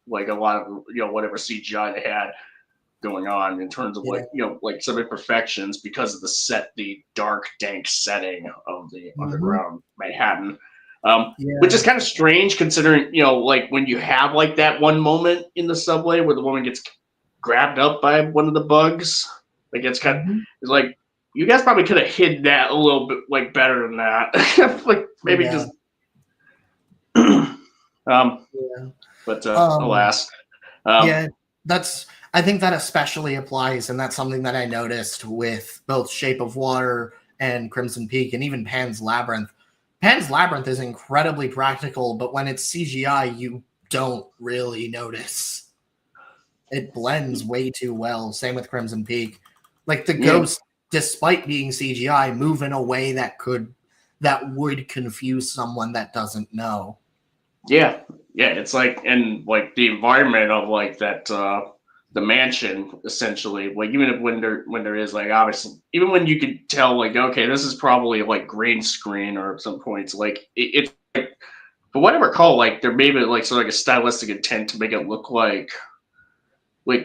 like a lot of whatever CGI they had going on in terms of like like some imperfections because of the dark, dank setting of the underground Manhattan, which is kind of strange considering like when you have like that one moment in the subway where the woman gets grabbed up by one of the bugs, like it's kind of it's like you guys probably could have hid that a little bit like better than that, like maybe just. But alas, that's I think that especially applies, and that's something that I noticed with both Shape of Water and Crimson Peak, and even Pan's Labyrinth. Pan's Labyrinth is incredibly practical, but when it's CGI, you don't really notice. It blends way too well. Same with Crimson Peak. Like the ghosts, despite being CGI, move in a way that would confuse someone that doesn't know. Yeah, it's like, and like the environment of like that, the mansion essentially. Like even if when there is like obviously, even when you could tell like okay, this is probably like green screen or at some points like it's like, but what I recall, like there may be like sort of like a stylistic intent to make it look like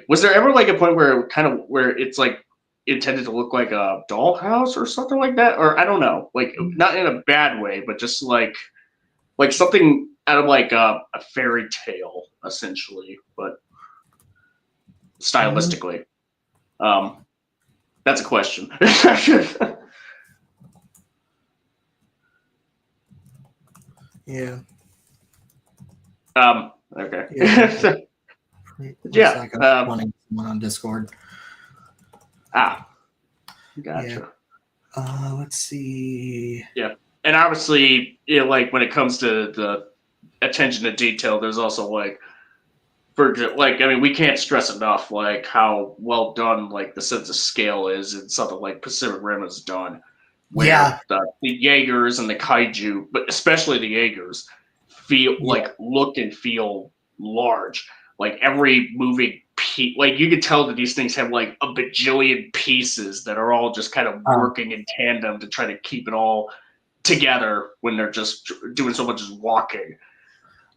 was there ever like a point where where it's like intended to look like a dollhouse or something like that, or I don't know, like not in a bad way, but just like something out of like a fairy tale essentially, but stylistically. That's a question. Yeah. Okay. Yeah. Wanting someone on Discord. Gotcha. Yeah. Let's see. Yeah, and obviously, like when it comes to the attention to detail, there's also like, I mean, we can't stress enough like how well done like the sense of scale is in something like Pacific Rim has done, where the Jaegers and the kaiju, but especially the Jaegers, look and feel large. Like every moving piece, like you could tell that these things have like a bajillion pieces that are all just kind of working in tandem to try to keep it all together when they're just doing so much as walking.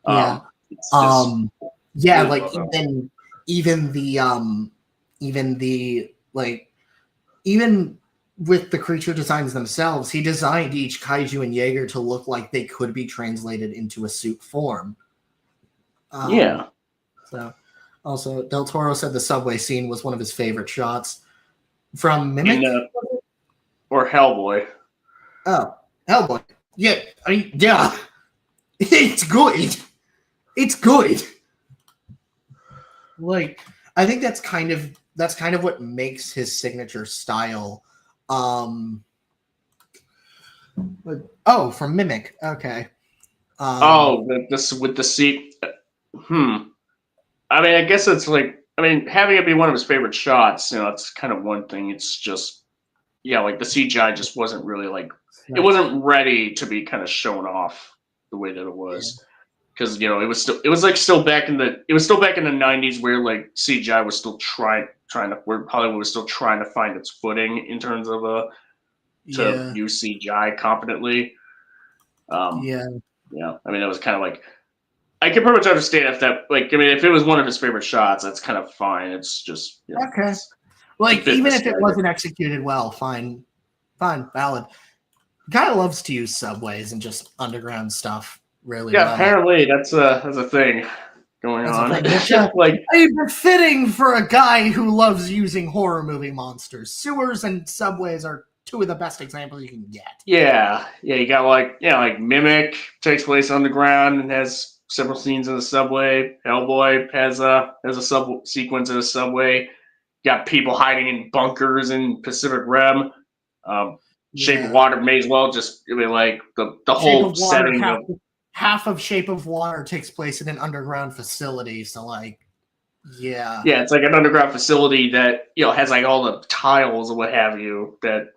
Like even with the creature designs themselves, he designed each kaiju and Jaeger to look like they could be translated into a suit form. So, also, Del Toro said the subway scene was one of his favorite shots from Mimic or Hellboy. Oh, Hellboy. Yeah, I mean, yeah, it's good. It's good. Like, I think that's kind of what makes his signature style. From Mimic. Okay. This with the seat. I mean, I guess it's like, I mean, having it be one of his favorite shots, it's kind of one thing. It's just, like the CGI just wasn't really like, it wasn't ready to be kind of shown off the way that it was. Because it was still back in the 90s where like CGI was still where Hollywood was still trying to find its footing in terms of to use CGI competently. I mean, it was kind of like, I can pretty much understand if that, like, I mean, if it was one of his favorite shots, that's kind of fine. It's just okay. Like even if it wasn't executed well, fine, valid. Kind of loves to use subways and just underground stuff really well. Apparently that's a thing going on. Like, fitting for a guy who loves using horror movie monsters. Sewers and subways are two of the best examples you can get. Yeah, you got like Mimic takes place underground and has several scenes in the subway. Hellboy has a sub sequence in a subway. Got people hiding in bunkers in Pacific Rim. Shape of Water may as well just, I mean, like the whole setting of half of Shape of Water takes place in an underground facility. So like, it's like an underground facility that has like all the tiles and what have you that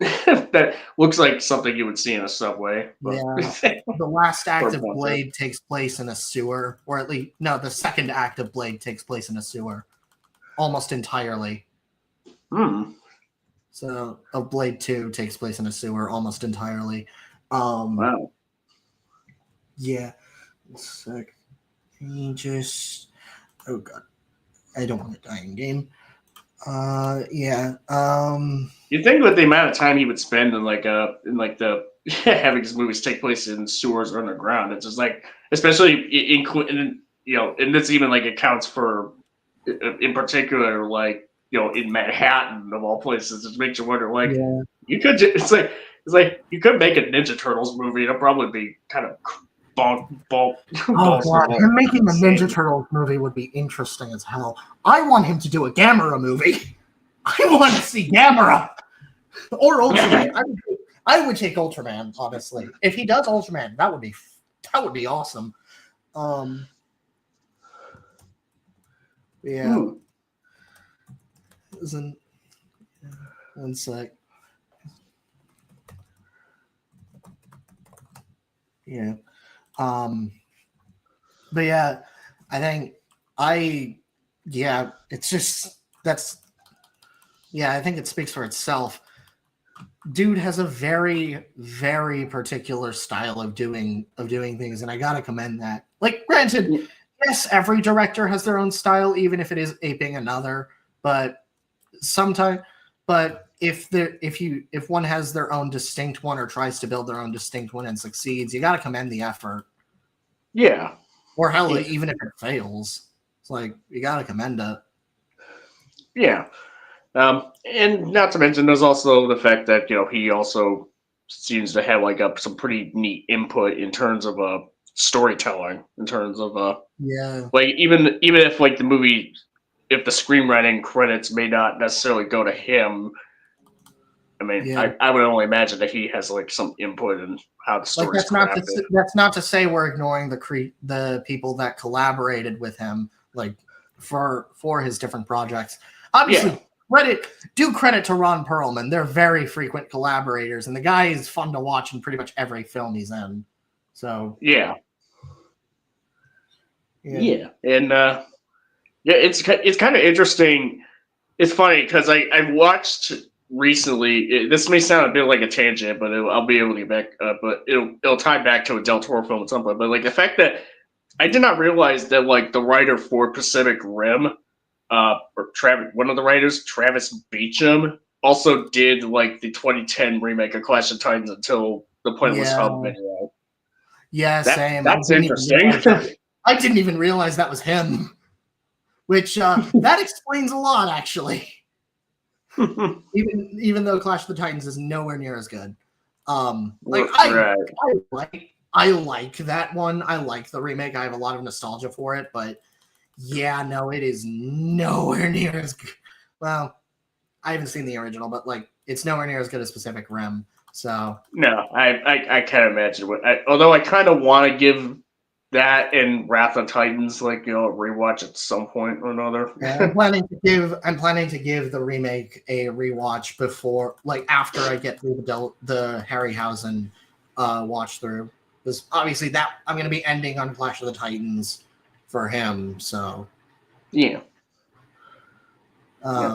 that looks like something you would see in a subway. But. The last act of Blade takes place in a sewer, or at least the second act of Blade takes place in a sewer, almost entirely. So, of Blade 2 takes place in a sewer almost entirely. Wow. Yeah. Sec. Oh god. I don't want to die in game. You think with the amount of time he would spend in the having his movies take place in sewers or underground, it's just like, especially and this even like accounts for, in particular, like in Manhattan of all places, it makes you wonder like you could it's like you could make a Ninja Turtles movie. It'll probably be kind of bonk, bonk. Oh god, him making a Ninja Turtles movie would be interesting as hell. I want him to do a Gamera movie. I want to see Gamera or Ultraman. I would take Ultraman, honestly. If he does Ultraman, that would be awesome. Yeah. Isn't one sec. Yeah. But yeah, it's just I think it speaks for itself. Dude has a very, very particular style of doing things, and I gotta commend that. Like, granted, yes, every director has their own style, even if it is aping another. But if one has their own distinct one or tries to build their own distinct one and succeeds, you gotta commend the effort. Yeah. Or hell, even if it fails, it's like you gotta commend it. Yeah. And not to mention, there's also the fact that he also seems to have like some pretty neat input in terms of storytelling, in terms of like even if like the movie, if the screenwriting credits may not necessarily go to him. I mean, I would only imagine that he has like some input in how the story's crafted. That's not to say we're ignoring the people that collaborated with him, like for his different projects. Obviously, credit to Ron Perlman. They're very frequent collaborators, and the guy is fun to watch in pretty much every film he's in. So yeah, and it's kind of interesting. It's funny because I watched recently. This may sound a bit like a tangent, but I'll be able to get back. But it'll tie back to a Del Toro film at some point. But like the fact that I did not realize that like the writer for Pacific Rim, or one of the writers, Travis Beacham, also did like the 2010 remake of Clash of Titans until the Pointless Hub video. Yeah, same. That's interesting. I didn't even realize that was him. Which that explains a lot, actually. even though Clash of the Titans is nowhere near as good. I like that one. I like the remake. I have a lot of nostalgia for it, but yeah, no, it is nowhere near as good. Well, I haven't seen the original, but like it's nowhere near as good as Pacific Rim. So no, I can't imagine although I kind of want to give that and Wrath of Titans a rewatch at some point or another. Yeah, I'm planning to give the remake a rewatch before, like after I get through the Harryhausen watch through. Because obviously that I'm going to be ending on Clash of the Titans for him. So yeah,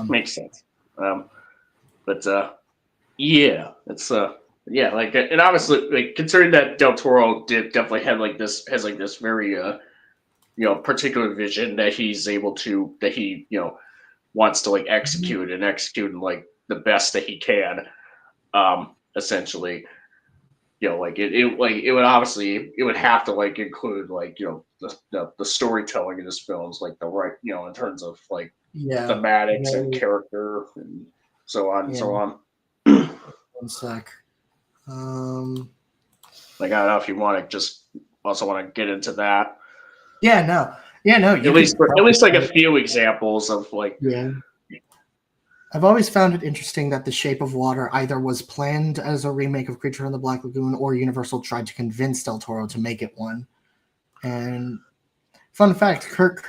makes sense. But yeah, it's yeah, like, and obviously, like, considering that Del Toro definitely has this very particular vision that he wants to like execute in like the best that he can, essentially, like it would have to like include like the storytelling in his films, like the right in terms of like thematics and character and so on and so on. One sec. Like, I don't know if you want to get into that. Yeah, no. At least like a few examples of like. Yeah. I've always found it interesting that The Shape of Water either was planned as a remake of Creature in the Black Lagoon, or Universal tried to convince Del Toro to make it one. And fun fact: Kurt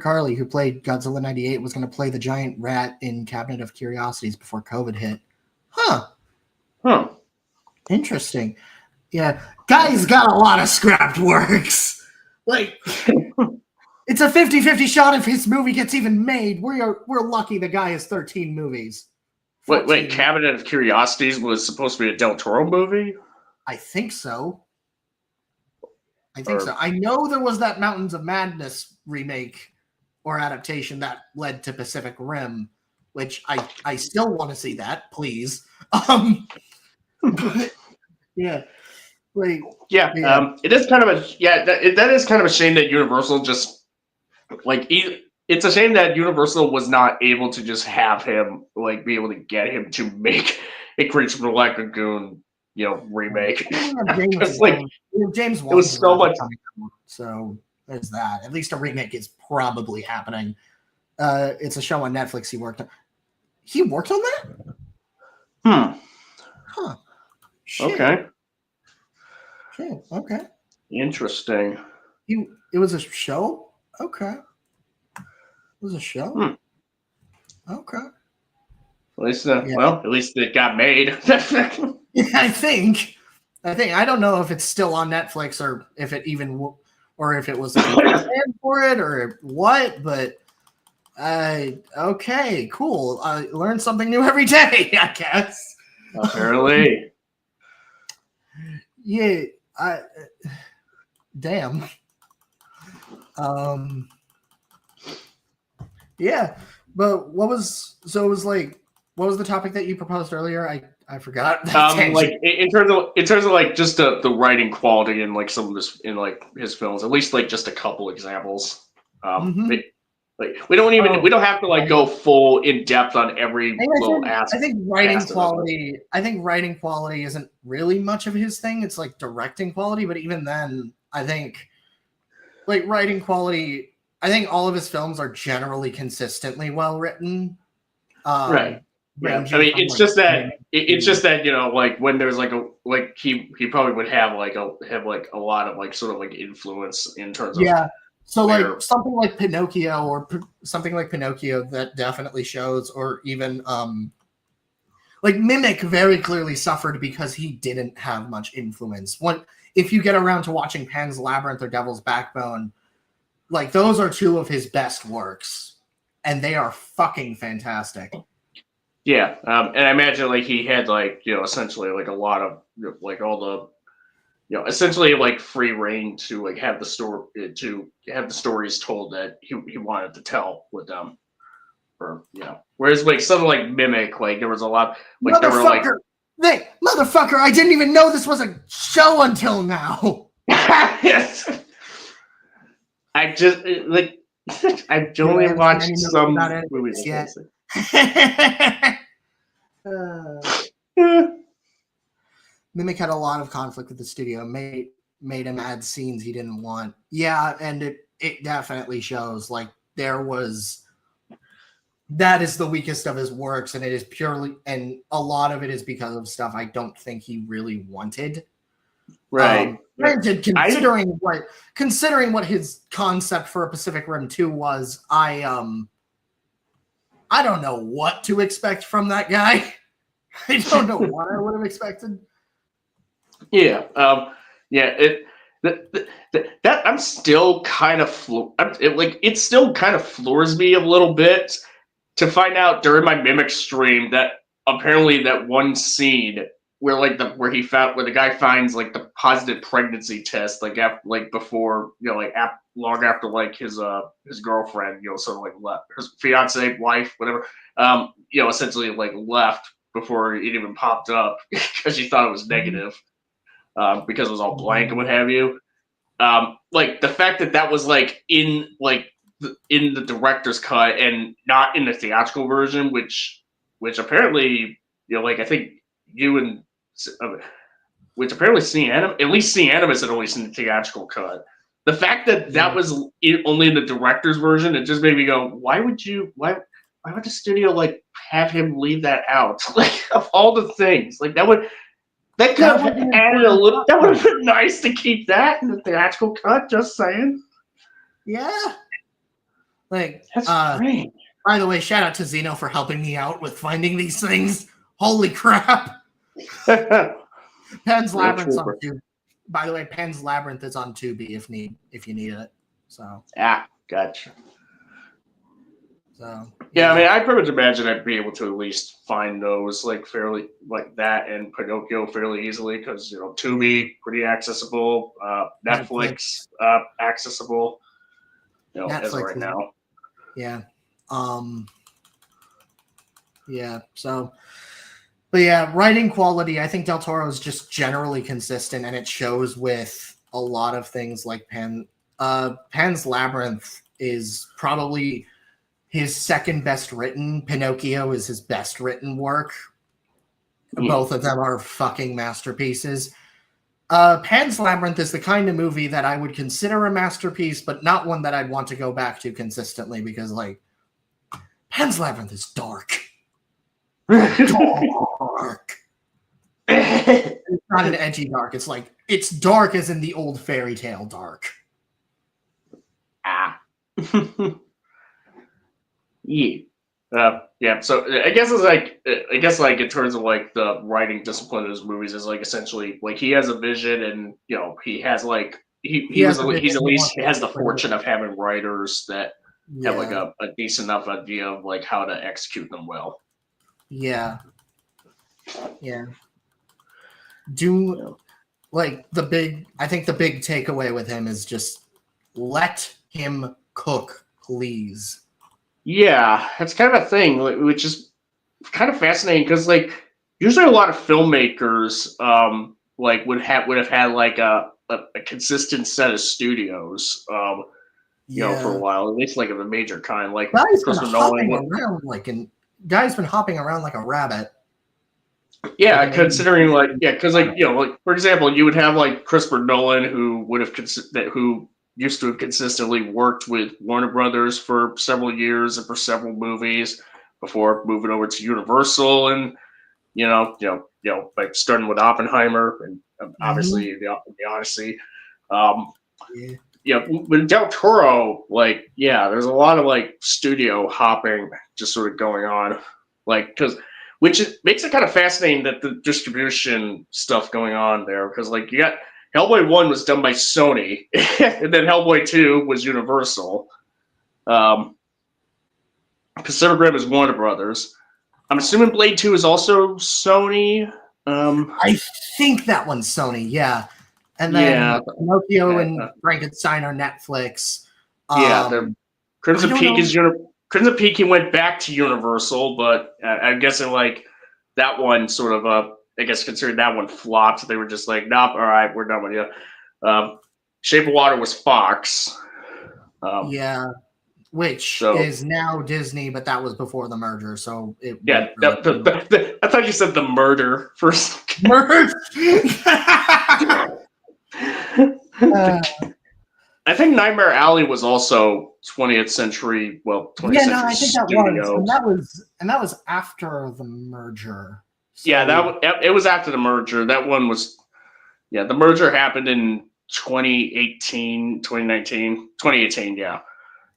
Carley, who played Godzilla '98, was going to play the giant rat in Cabinet of Curiosities before COVID hit. Huh. Interesting. Yeah. Guy's got a lot of scrapped works. Like, it's a 50-50 shot if his movie gets even made. We're lucky the guy has 13 movies. 14. Wait, Cabinet of Curiosities was supposed to be a Del Toro movie? I think so. I know there was that Mountains of Madness remake or adaptation that led to Pacific Rim, which I still want to see that, please. But, yeah. Like, it is kind of that is kind of a shame that Universal just like it's a shame that Universal was not able to just have him like be able to get him to make a Creature from the Black Lagoon remake. James Like, Wan. James Wan it was so much. So there's that. At least a remake is probably happening. It's a show on Netflix he worked on. He worked on that? Huh. Shit. Okay. Shit. Okay. Interesting. It was a show? Okay. It was a show? Okay. At least, at least it got made. I think. I don't know if it's still on Netflix or if it even, or if it was like a for it or what, but okay, cool. I learn something new every day, I guess. Apparently. Yeah, damn. Yeah, but what was the topic that you proposed earlier? I forgot. Like in terms of like just the writing quality in like some of this in like his films, at least like just a couple examples. Like we don't have to like go full in depth on every little aspect. I think writing quality. I think writing quality isn't really much of his thing. It's like directing quality, but even then, I think like writing quality. I think all of his films are generally consistently well written. Right. Yeah. I mean, it's just that like when there's like he probably would have a lot of like sort of like influence in terms of So like something like Pinocchio or something like Pinocchio that definitely shows, or even like Mimic very clearly suffered because he didn't have much influence. If you get around to watching Pan's Labyrinth or Devil's Backbone, like those are two of his best works, and they are fucking fantastic. Yeah, and I imagine like he had like essentially like a lot of like all the essentially like free reign to like have the stories told that he wanted to tell with them, or whereas like something like Mimic, like there was a lot like there were like motherfucker, I didn't even know this was a show until now. Yes. I just like I've only watched some movies. Mimic had a lot of conflict with the studio, made him add scenes he didn't want. Yeah, and it definitely shows. Like that is the weakest of his works, and it is purely, and a lot of it is because of stuff I don't think he really wanted. Right. Granted, considering what his concept for a Pacific Rim 2 was, I don't know what to expect from that guy. I don't know what I would have expected. Yeah. That I'm still kind of it still kind of floors me a little bit to find out during my Mimic stream that apparently that one scene where where the guy finds like the positive pregnancy test before long after like his girlfriend sort of like left, his fiance, wife, whatever, essentially like left before it even popped up because she thought it was negative, because it was all blank and what have you. Like the fact that was like in the director's cut and not in the theatrical version, which apparently I think you and which apparently at least Seeing Animus had only seen the theatrical cut. The fact that was only in the director's version, it just made me go, why would the studio like have him leave that out? Like of all the things, like that would have added a little. That would have been nice to keep that in the theatrical cut. Just saying. Yeah. Like that's great. By the way, shout out to Zeno for helping me out with finding these things. Holy crap! Pan's Labyrinth on Tubi. By the way, Pan's Labyrinth is on Tubi if you need it. So gotcha. So yeah, I mean, I pretty much imagine I'd be able to at least find those like fairly like that and Pinocchio fairly easily because Tubi pretty accessible, Netflix accessible, Netflix as of right now. Yeah. Yeah. So, but yeah, writing quality. I think Del Toro is just generally consistent, and it shows with a lot of things like Pan's Labyrinth is probably his second best written. Pinocchio is his best written work. Both of them are fucking masterpieces. Pan's Labyrinth is the kind of movie that I would consider a masterpiece, but not one that I'd want to go back to consistently because, like, Pan's Labyrinth is dark. Dark. It's not an edgy dark. It's like, it's dark as in the old fairy tale dark. Yeah. Yeah, so I guess in terms of like the writing discipline of his movies is like essentially like he has a vision and he has like he's at least he has the fortune of having writers that have like a decent enough idea of like how to execute them well. Yeah. I think the big takeaway with him is just let him cook, please. Yeah, that's kind of a thing, which is kind of fascinating because, like, usually a lot of filmmakers, like, would have had like a consistent set of studios, you know, for a while, at least like of a major kind, like Christopher Nolan. Guy's been hopping around like a rabbit. Yeah, considering because like for example, you would have like Christopher Nolan who used to have consistently worked with Warner Brothers for several years and for several movies before moving over to Universal, and like starting with Oppenheimer and obviously the Odyssey. With Del Toro, like there's a lot of like studio hopping just sort of going on, like which makes it kind of fascinating that the distribution stuff going on there because like you got. Hellboy 1 was done by Sony, and then Hellboy 2 was Universal. Pacific Rim is Warner Brothers. I'm assuming Blade 2 is also Sony. I think that one's Sony, yeah. And then Pinocchio and Frankenstein are Netflix. The Crimson Peak is Crimson Peak. He went back to Universal, but I'm guessing like that one sort of I guess considering that one flopped, they were just like, nope, all right, we're done with you. Shape of Water was Fox. Which is now Disney, but that was before the merger, so it. Yeah, I thought you said the murder first. Merge. I think Nightmare Alley was also 20th century. Well, 20th century. I think that was, and that was after the merger. So, it was after the merger. That one was, the merger happened in 2018, 2018, yeah.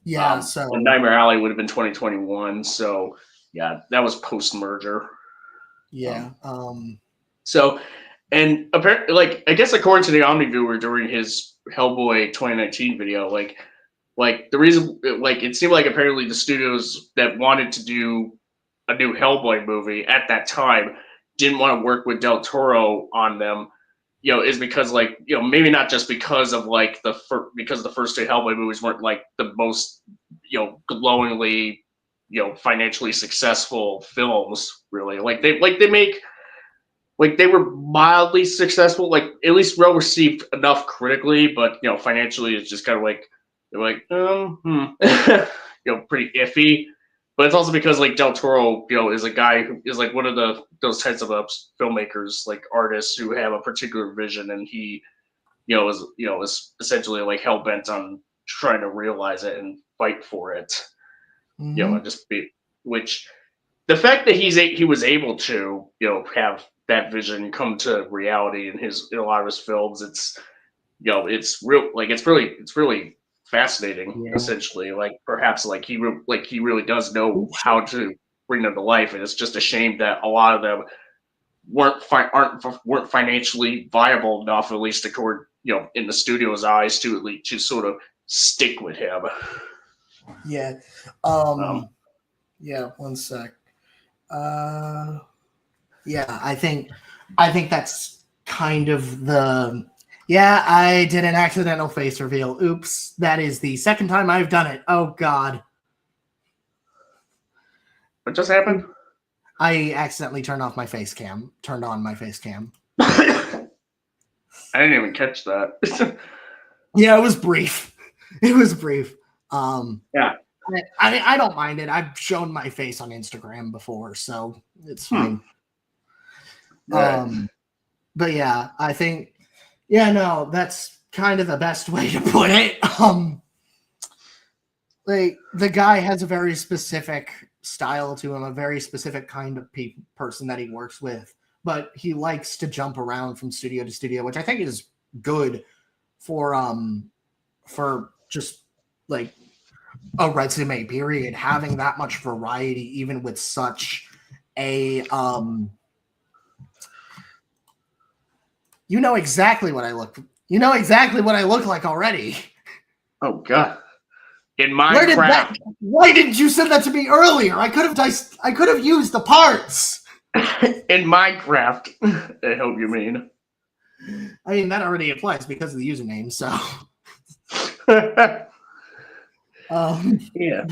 Yeah, so. And Nightmare Alley would have been 2021, so, that was post-merger. Yeah. So, and apparently, like, I guess according to the Omniviewer during his Hellboy 2019 video, like the reason, like, it seemed like apparently the studios that wanted to do a new Hellboy movie at that time didn't want to work with Del Toro on them, is because like, maybe not just because of like because the first two Hellboy movies weren't like the most, glowingly, financially successful films, really. Like they make, like they were mildly successful, like at least well received enough critically, but financially it's just kind of like they're like, pretty iffy. But it's also because like Del Toro, is a guy who is like one of those types of filmmakers, like artists who have a particular vision, and he, is essentially like hell bent on trying to realize it and fight for it. And just be, which the fact that he was able to, have that vision come to reality in a lot of his films, it's it's real, like it's really fascinating, essentially. Like perhaps like he really does know how to bring them to life, and it's just a shame that a lot of them weren't financially viable enough, at least according in the studio's eyes, to sort of stick with him. One sec. I think that's kind of the. Yeah, I did an accidental face reveal. Oops, that is the second time I've done it. Oh, God. What just happened? I accidentally turned on my face cam. I didn't even catch that. Yeah, it was brief. Yeah. I don't mind it. I've shown my face on Instagram before, so it's fine. But yeah, I think, no, that's kind of the best way to put it. Like, the guy has a very specific style to him, a very specific kind of person that he works with, but he likes to jump around from studio to studio, which I think is good for just like a resume period, having that much variety, even with such a you know exactly what I look like already. Oh God. In Minecraft. Why didn't you send that to me earlier? I could have used the parts. In Minecraft. I hope you mean. I mean, that already applies because of the username, so yeah.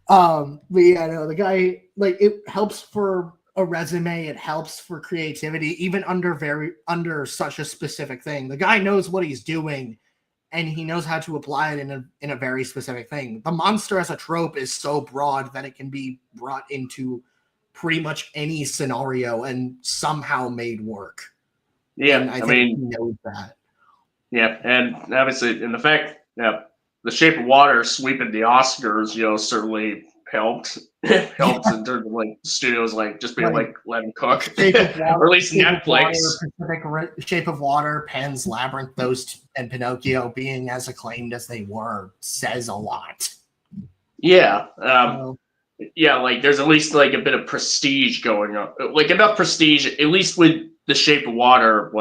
But yeah, no, the guy, like, it helps for a resume, it helps for creativity, even under such a specific thing. The guy knows what he's doing, and he knows how to apply it in a very specific thing. The monster as a trope is so broad that it can be brought into pretty much any scenario and somehow made work. Yeah, and I think he knows that. Yeah, and obviously, in the fact, The Shape of Water sweeping the Oscars, certainly helped. Helps in terms of like studios just being like let them cook, or at least Netflix. Shape of Water, Pan's Labyrinth, and Pinocchio being as acclaimed as they were says a lot. Yeah, like there's at least like a bit of prestige going on, like enough prestige, at least with The Shape of Water,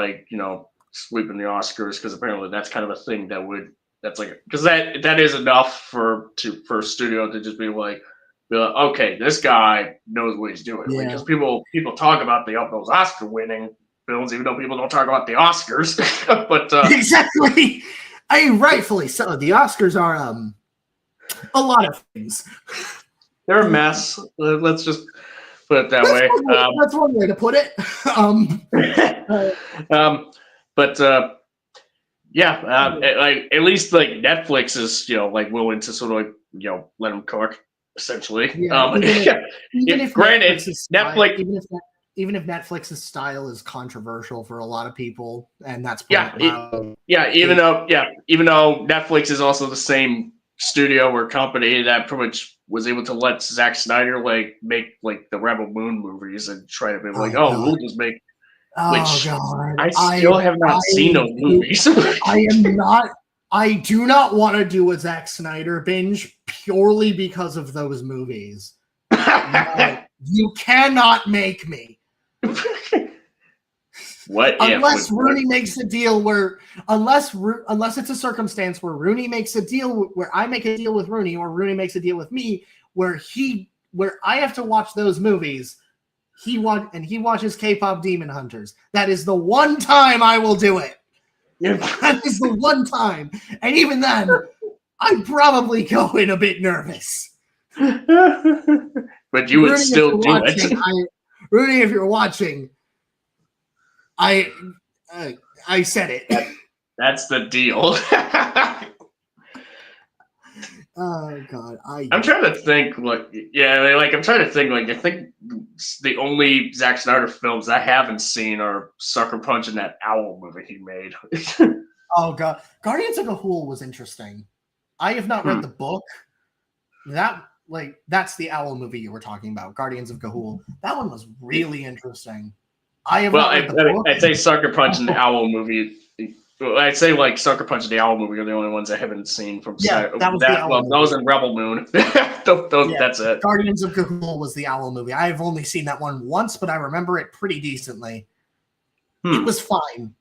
sweeping the Oscars, because apparently that's kind of a thing because that is enough for a studio to just be like, okay, this guy knows what he's doing. Yeah. Because people talk about those Oscar winning films, even though people don't talk about the Oscars. But exactly, I mean, rightfully so. The Oscars are a lot of things. They're a mess. Let's just put it that way. That's one way to put it. At least like Netflix is willing to sort of let them cook, essentially. Even if granted, Netflix, even if Netflix's style is controversial for a lot of people, and that's even though Netflix is also the same studio or company that pretty much was able to let Zack Snyder make the Rebel Moon movies and try to be we'll just make. God! I still have not seen those movies. I do not want to do a Zack Snyder binge purely because of those movies. No, you cannot make me. Unless Rooney makes a deal unless it's a circumstance where Rooney makes a deal where I make a deal with Rooney, or Rooney makes a deal with me where I have to watch those movies. He watches K-pop Demon Hunters. That is the one time I will do it. That is the one time. And even then, I'd probably go in a bit nervous. But you would still do it. Rooney, if you're watching, I said it. That's the deal. Oh God, I'm trying to think. I'm trying to think. I think the only Zack Snyder films I haven't seen are Sucker Punch and that owl movie he made. Oh God, Guardians of Gahul was interesting. I have not read the book. That's the owl movie you were talking about, Guardians of Gahul. That one was really interesting. I'd say Sucker Punch and the owl movie. I'd say Sucker Punch and the Owl movie are the only ones I haven't seen from. That was in Rebel Moon. That's it. Guardians of Gahul was the Owl movie. I've only seen that one once, but I remember it pretty decently. It was fine.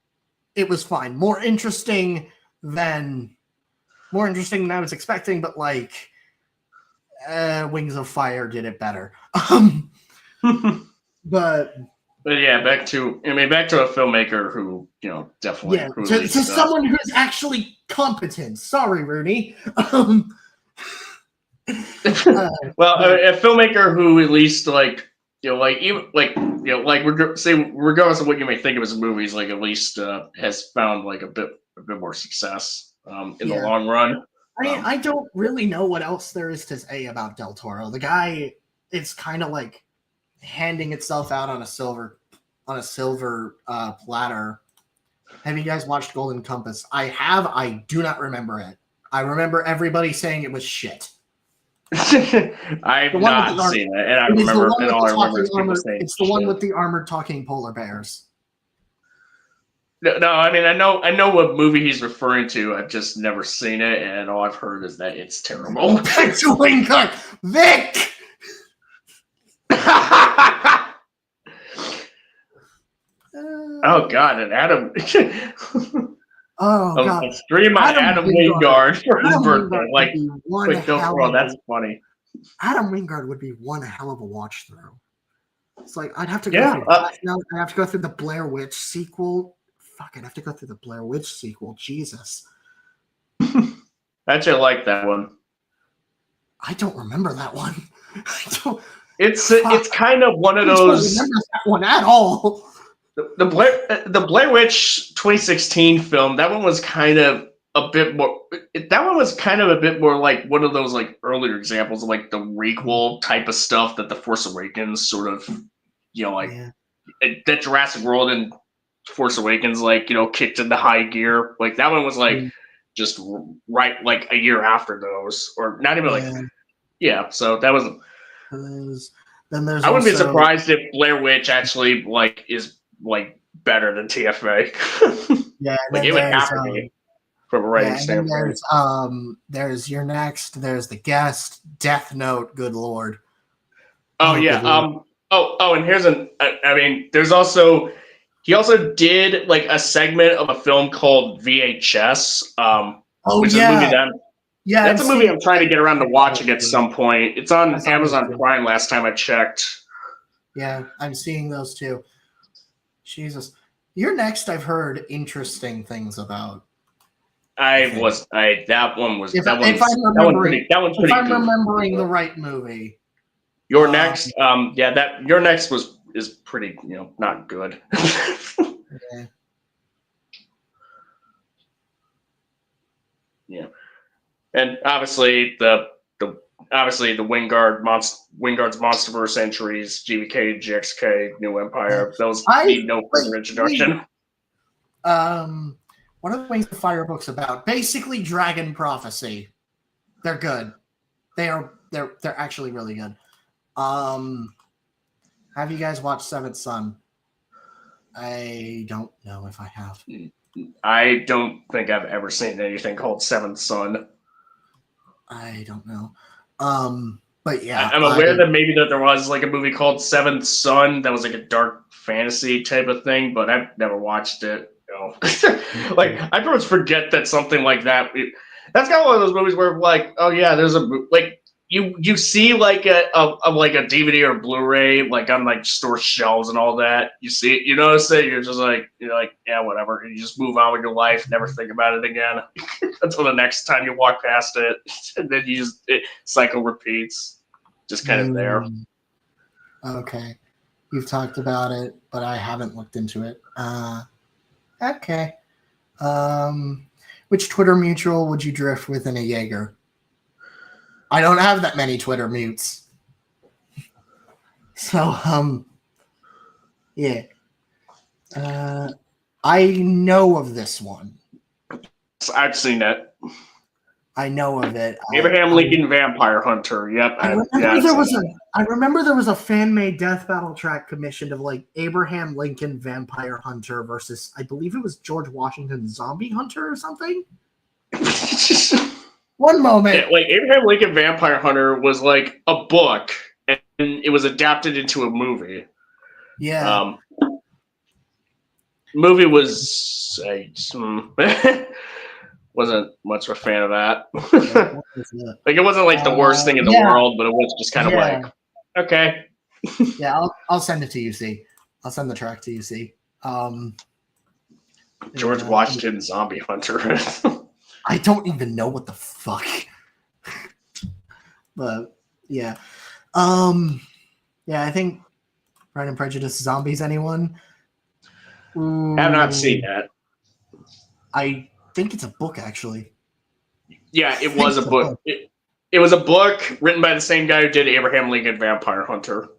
More interesting than I was expecting, but Wings of Fire did it better. But yeah, back to a filmmaker who definitely to someone who's actually competent. Sorry, Rooney. A filmmaker who at least regardless of what you may think of his movies, at least has found a bit more success in the long run. I don't really know what else there is to say about Del Toro. The guy is kind of handing itself out on a silver on a silver platter. Have you guys watched Golden Compass? I have. I do not remember it. I remember everybody saying it was shit. I've not seen it, and I remember, and all I remember is people saying it's the one with the armored talking polar bears. No, I mean I know what movie he's referring to. I've just never seen it, and all I've heard is that it's terrible. Back to Wingard, Vic. Oh God, and Adam. Oh God! A stream on Adam Wingard for his birthday. Like, quick, that's funny. Adam Wingard would be one hell of a watch through. It's like I'd have to go through. I'd have to go through the Blair Witch sequel. Fuck, I'd have to go through the Blair Witch sequel. Jesus. I actually like that one. I don't remember that one. It's kind of one of those. I don't remember that one at all. The Blair Witch 2016 film. That one was kind of a bit more. That one was kind of a bit more like one of those like earlier examples of like the requel type of stuff that the Force Awakens sort of, that Jurassic World and Force Awakens kicked into high gear. Like that one was like just right like a year after those, or not even So that was. Then there's. I wouldn't be surprised if Blair Witch actually is better than TFA. Yeah, it would have to be from a writing standpoint. There's Your Next. There's The Guest, Death Note. Good Lord. Oh yeah. And here's there's also. He also did like a segment of a film called VHS. Which is a movie that's a movie I'm trying to get around to watching at some point. It's on Amazon Prime last time I checked. Yeah, I'm seeing those too. Jesus. Your Next, I've heard interesting things about. That one was if I'm remembering the right movie. Your Next, Your Next is pretty, not good. Yeah. Yeah. And obviously the Wingard's MonsterVerse entries, GVK, GXK, New Empire, those need no further introduction. What are the Wings of Fire books about? Basically Dragon Prophecy. They're good. They're actually really good. Have you guys watched Seventh Son? I don't know if I have. I don't think I've ever seen anything called Seventh Son. I don't know. But yeah. I'm aware that maybe that there was like a movie called Seventh Son that was like a dark fantasy type of thing, but I've never watched it. Like I pretty much forget that something like that. That's kind of one of those movies where like, oh yeah, there's a like you see like a DVD or Blu-ray like on like store shelves and all that. You see it, you notice it, you're like yeah, whatever, and you just move on with your life, never think about it again until the next time you walk past it, and then cycle repeats, just kind of there. Okay, you've talked about it, but I haven't looked into it. Okay, which Twitter mutual would you drift with in a Jaeger? I don't have that many Twitter mutes. So, yeah. I know of this one. I've seen it. I know of it. Abraham Lincoln Vampire Hunter. Yep. I remember there was a fan-made death battle track commissioned of like Abraham Lincoln Vampire Hunter versus, I believe it was George Washington Zombie Hunter or something. One moment. Yeah, like Abraham Lincoln Vampire Hunter was like a book, and it was adapted into a movie. Yeah. Movie was wasn't much of a fan of that. Like it wasn't like the worst thing in the world, but it was just kind of like, okay. Yeah, I'll send it to you. See, I'll send the track to you. See. George Washington Zombie Hunter. I don't even know what the fuck. But yeah. Yeah, I think Pride and Prejudice Zombies, anyone? I have not seen that. I think it's a book, actually. Yeah, it was a book. It was a book written by the same guy who did Abraham Lincoln Vampire Hunter.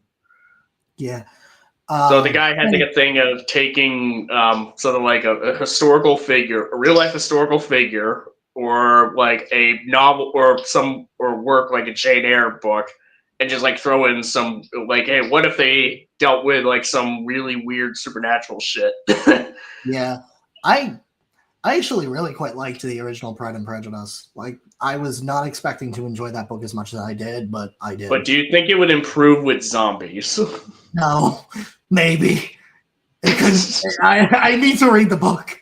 Yeah. So the guy had like a thing of taking sort of like a historical figure, a real life historical figure, or like a novel or work like a Jane Eyre book, and just like throw in some like, hey, what if they dealt with like some really weird supernatural shit? Yeah, I actually really quite liked the original Pride and Prejudice. Like, I was not expecting to enjoy that book as much as I did, but I did. But do you think it would improve with zombies? No, maybe. It couldn't. I need to read the book.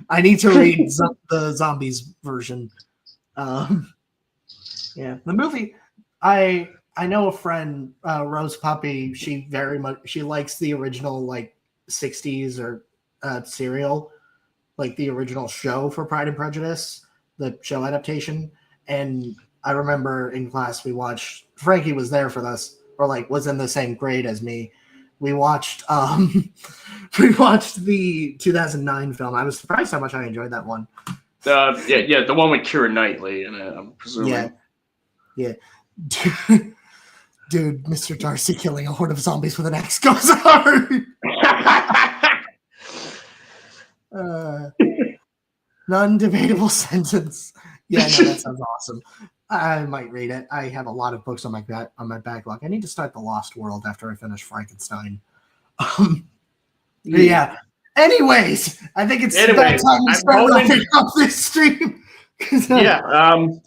I need to read the zombies version. Yeah, the movie. I know a friend, Rose Puppy. She likes the original like 60s or serial, like the original show for Pride and Prejudice, the show adaptation. And I remember in class we watched. Frankie was there for this, or like was in the same grade as me. We watched the 2009 film. I was surprised how much I enjoyed that one. Yeah, the one with Keira Knightley, and I'm presuming. Yeah. Dude, Mr. Darcy killing a horde of zombies with an axe goes hard. Non-debatable sentence. Yeah, no, that sounds awesome. I might read it. I have a lot of books on my backlog. I need to start The Lost World after I finish Frankenstein. Yeah. Anyways, I think it's about time we start wrapping up this stream.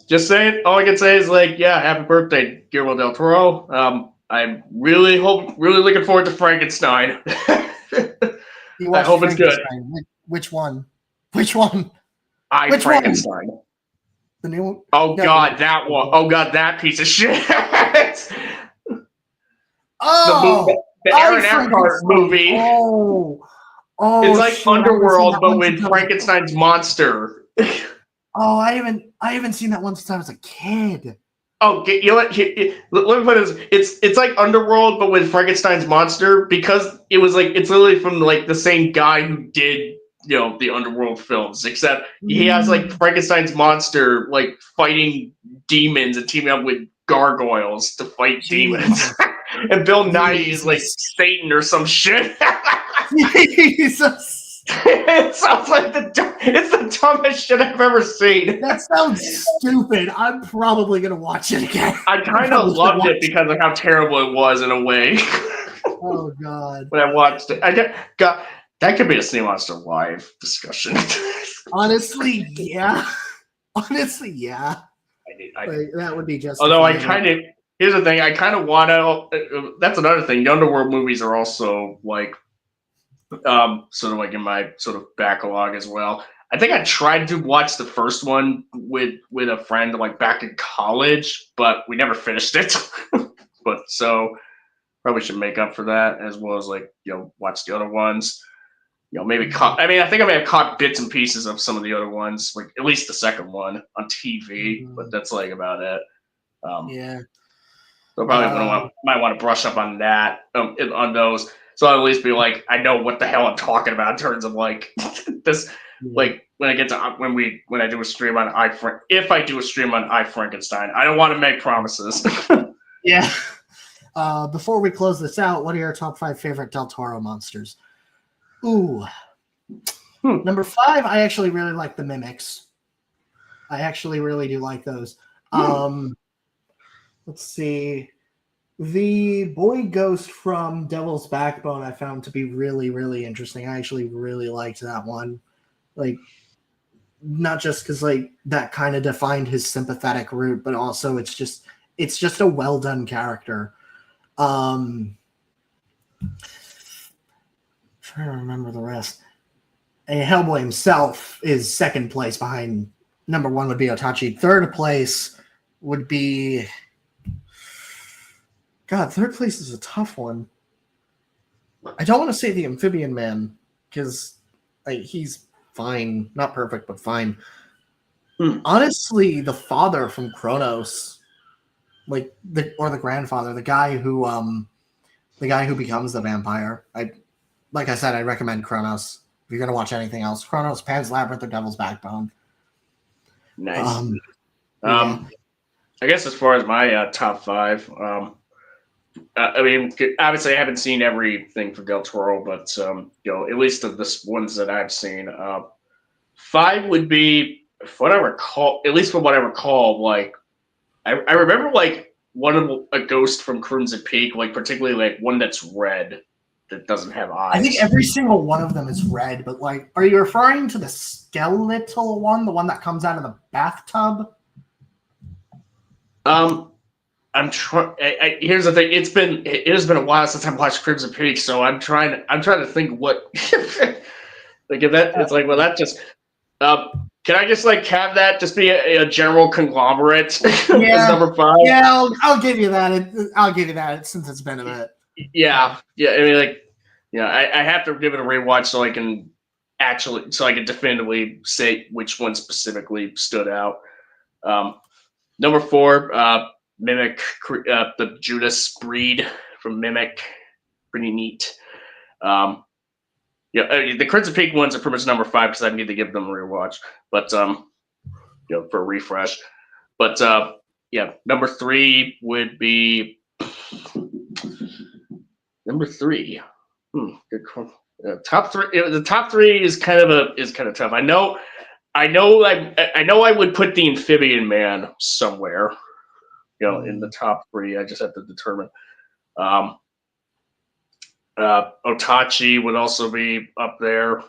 Just saying. All I can say is like, yeah, happy birthday, Guillermo Del Toro. I'm really looking forward to Frankenstein. I hope it's good. Which one? Frankenstein. One? The new one? Oh God, that one. Oh God, that piece of shit. The Aaron Eckhart movie. Oh, it's like shit, Underworld, but with Frankenstein's monster. Oh, I haven't seen that one since I was a kid. Oh, let me put this. It's like Underworld, but with Frankenstein's monster, because it was like it's literally from like the same guy who did the Underworld films, except he has like Frankenstein's monster like fighting demons and teaming up with gargoyles to fight demons. And Bill Nighy is like Satan or some shit. Jesus. It sounds like it's the dumbest shit I've ever seen. That sounds stupid. I'm probably gonna watch it again. I kind of loved it because of how terrible it was in a way. Oh God! When I watched it, that could be a Snee Monster Live discussion. Honestly, yeah. That would be just. Although here's the thing, I kind of want to. That's another thing. The Underworld movies are also like. Sort of like in my sort of backlog as well. I think I tried to watch the first one with a friend like back in college, but we never finished it. But so probably should make up for that as well as like watch the other ones. Maybe I think I may have caught bits and pieces of some of the other ones, like at least the second one on TV, but that's like about it. Yeah. So probably might want to brush up on that on those. So I'll at least be like, I know what the hell I'm talking about in terms of like this. Like when I get to when I do a stream on if I do a stream on I Frankenstein, I don't want to make promises. Yeah. Before we close this out, what are your top 5 favorite Del Toro monsters? Ooh. Number 5, I actually really like the Mimics. I actually really do like those. Let's see. The boy ghost from Devil's Backbone I found to be really, really interesting. I actually really liked that one. Like, not just because like that kind of defined his sympathetic route, but also it's just a well done character. Trying to remember the rest. And Hellboy himself is second place behind number 1 would be Otachi. Third place would be God, third place is a tough one. I don't want to say the Amphibian Man because he's fine, not perfect, but fine. Honestly, the father from Kronos, the grandfather, the guy who becomes the vampire. Like I said, I recommend Kronos. If you're gonna watch anything else, Kronos, Pan's Labyrinth, or Devil's Backbone. Nice. I guess as far as my top 5. I mean, obviously, I haven't seen everything for Del Toro, but at least of the ones that I've seen, 5 would be, if what I recall, at least from what I recall, like I remember like one of a ghost from Crimson Peak, like particularly like one that's red that doesn't have I think eyes. every single one of them is red, but like, are you referring to the skeletal one, the one that comes out of the bathtub? I'm trying. Here's the thing. It has been a while since I've watched Crimson Peak, so I'm trying to think what like if that it's like well that just can I just like have that just be a general conglomerate as number 5? Yeah, I'll give you that. I'll give you that since it's been a bit. Yeah. I mean, like, I have to give it a rewatch so I can definitively say which one specifically stood out. Number 4, Mimic, the Judas breed from Mimic, pretty neat. The Crimson Peak ones are pretty much number 5 because I need to give them a rewatch, but for a refresh. But number 3 would be number 3. Good call. Top 3. The top 3 is kind of tough. I know I would put the Amphibian Man somewhere. In the top 3. I just have to determine. Otachi would also be up there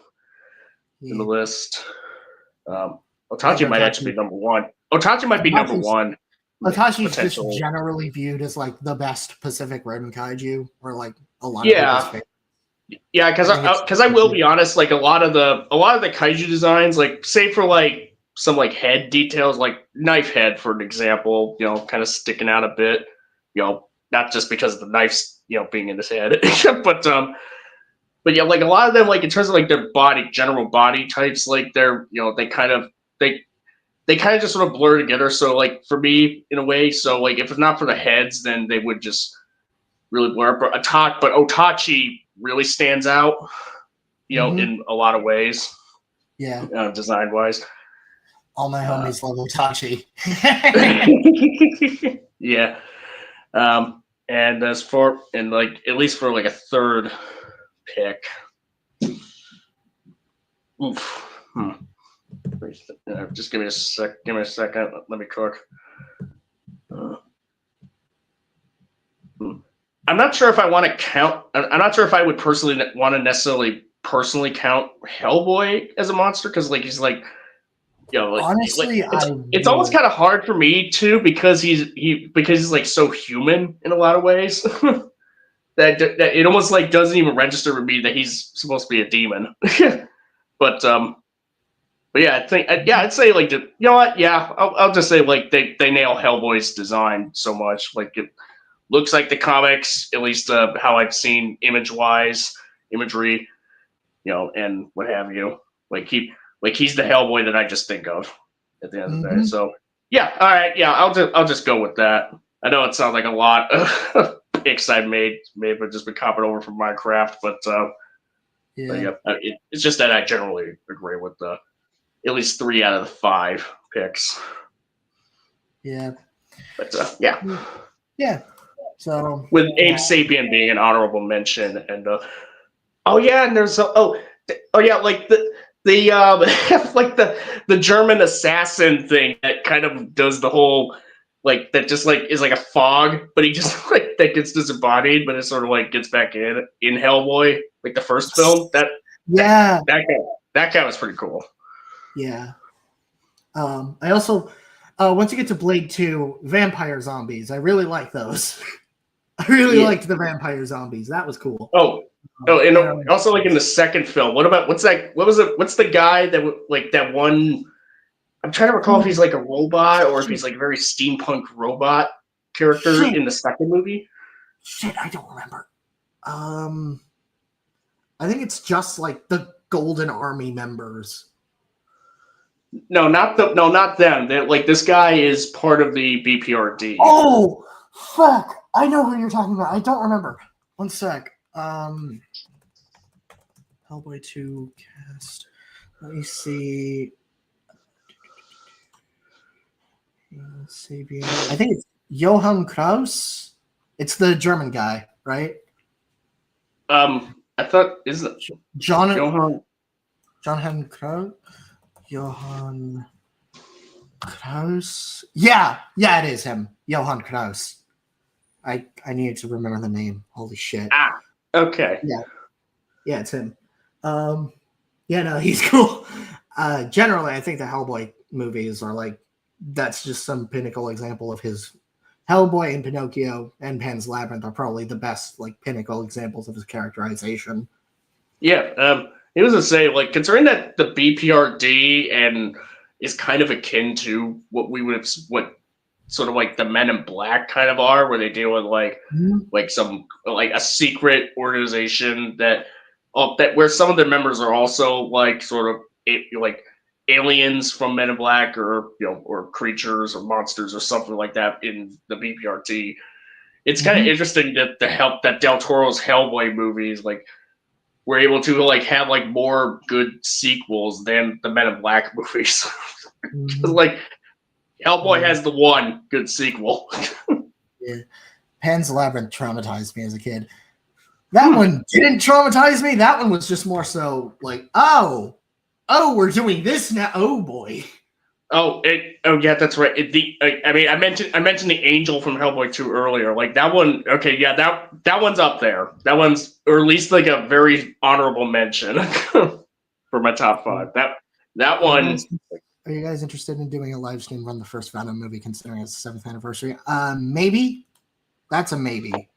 in the list. Otachi might actually be number 1. Otachi might be number 1. Otachi's just generally viewed as like the best Pacific Rim kaiju, or like a lot of people's favorites. Yeah, because I will be honest, like a lot of the kaiju designs, like say for like some like head details, like knife head for an example, kind of sticking out a bit, not just because of the knives, being in his head, but yeah, like a lot of them, like in terms of like their general body types, like they're they kind of just sort of blur together. So like for me, in a way, so like if it's not for the heads, then they would just really blur. But Otachi really stands out, in a lot of ways. Yeah. Design wise. All my homies love Otachi. Yeah. And like at least for like a third pick. Oof. Just give me a sec. Give me a second. Let me cook. I'm not sure if I want to count. I'm not sure if I would personally want to necessarily count Hellboy as a monster because, like, he's like, honestly, it's almost kind of hard for me too because he's like so human in a lot of ways that it almost like doesn't even register with me that he's supposed to be a demon. But yeah, I think I'd say like you know what? Yeah, I'll just say like they nail Hellboy's design so much. Like it looks like the comics, at least how I've seen imagery, and what have you. Like he's the Hellboy that I just think of at the end of the day. So yeah, all right, yeah, I'll just go with that. I know it sounds like a lot of picks I've made but just been copied over from Minecraft, but it's just that I generally agree with at least 3 out of the 5 picks. Yeah. But yeah. Yeah. So with Abe Sapien being an honorable mention, and and there's like the like the German assassin thing that kind of does the whole like that just like is like a fog, but he just like that gets disembodied, but it sort of like gets back in Hellboy, like the first film. That guy was pretty cool. Yeah. I also once you get to Blade 2, vampire zombies, I really like those. I really liked the vampire zombies. That was cool. And also like in the second film, what's the guy that like that one? I'm trying to recall if he's like a robot or if he's like a very steampunk robot character in the second movie. Shit, I don't remember. I think it's just like the Golden Army members. No, not them. They're, like this guy is part of the BPRD. Oh, fuck! I know who you're talking about. I don't remember. One sec. Hellboy 2 cast. Let me see. Sapien. I think it's Johann Kraus. It's the German guy, right? I thought is it John Johann? Johann Kraus? Johann Kraus? Yeah, it is him. Johann Kraus. I needed to remember the name. Holy shit. Ah, okay. Yeah, it's him. Yeah, no, he's cool. Generally, I think the Hellboy movies are like, that's just some pinnacle example of his. Hellboy and Pinocchio and Pan's Labyrinth are probably the best like pinnacle examples of his characterization. Yeah, it was to say, like, considering that the BPRD and is kind of akin to what we would have, what sort of like the Men in Black kind of are, where they deal with like some like a secret organization that that where some of the members are also like sort of like aliens from Men in Black, or or creatures or monsters or something like that in the BPRD. It's kind of interesting that that Del Toro's Hellboy movies like were able to like have like more good sequels than the Men in Black movies. Like Hellboy has the one good sequel. Yeah. Pan's Labyrinth traumatized me as a kid. That one didn't traumatize me. That one was just more so like, oh, we're doing this now. Oh boy. Oh yeah, that's right. I mentioned the angel from Hellboy 2 earlier. Like that one. Okay, yeah, that one's up there. That one's, or at least like a very honorable mention for my top 5. That one. Are you guys interested in doing a live stream run the first Venom movie, considering it's the 7th anniversary? Maybe. That's a maybe.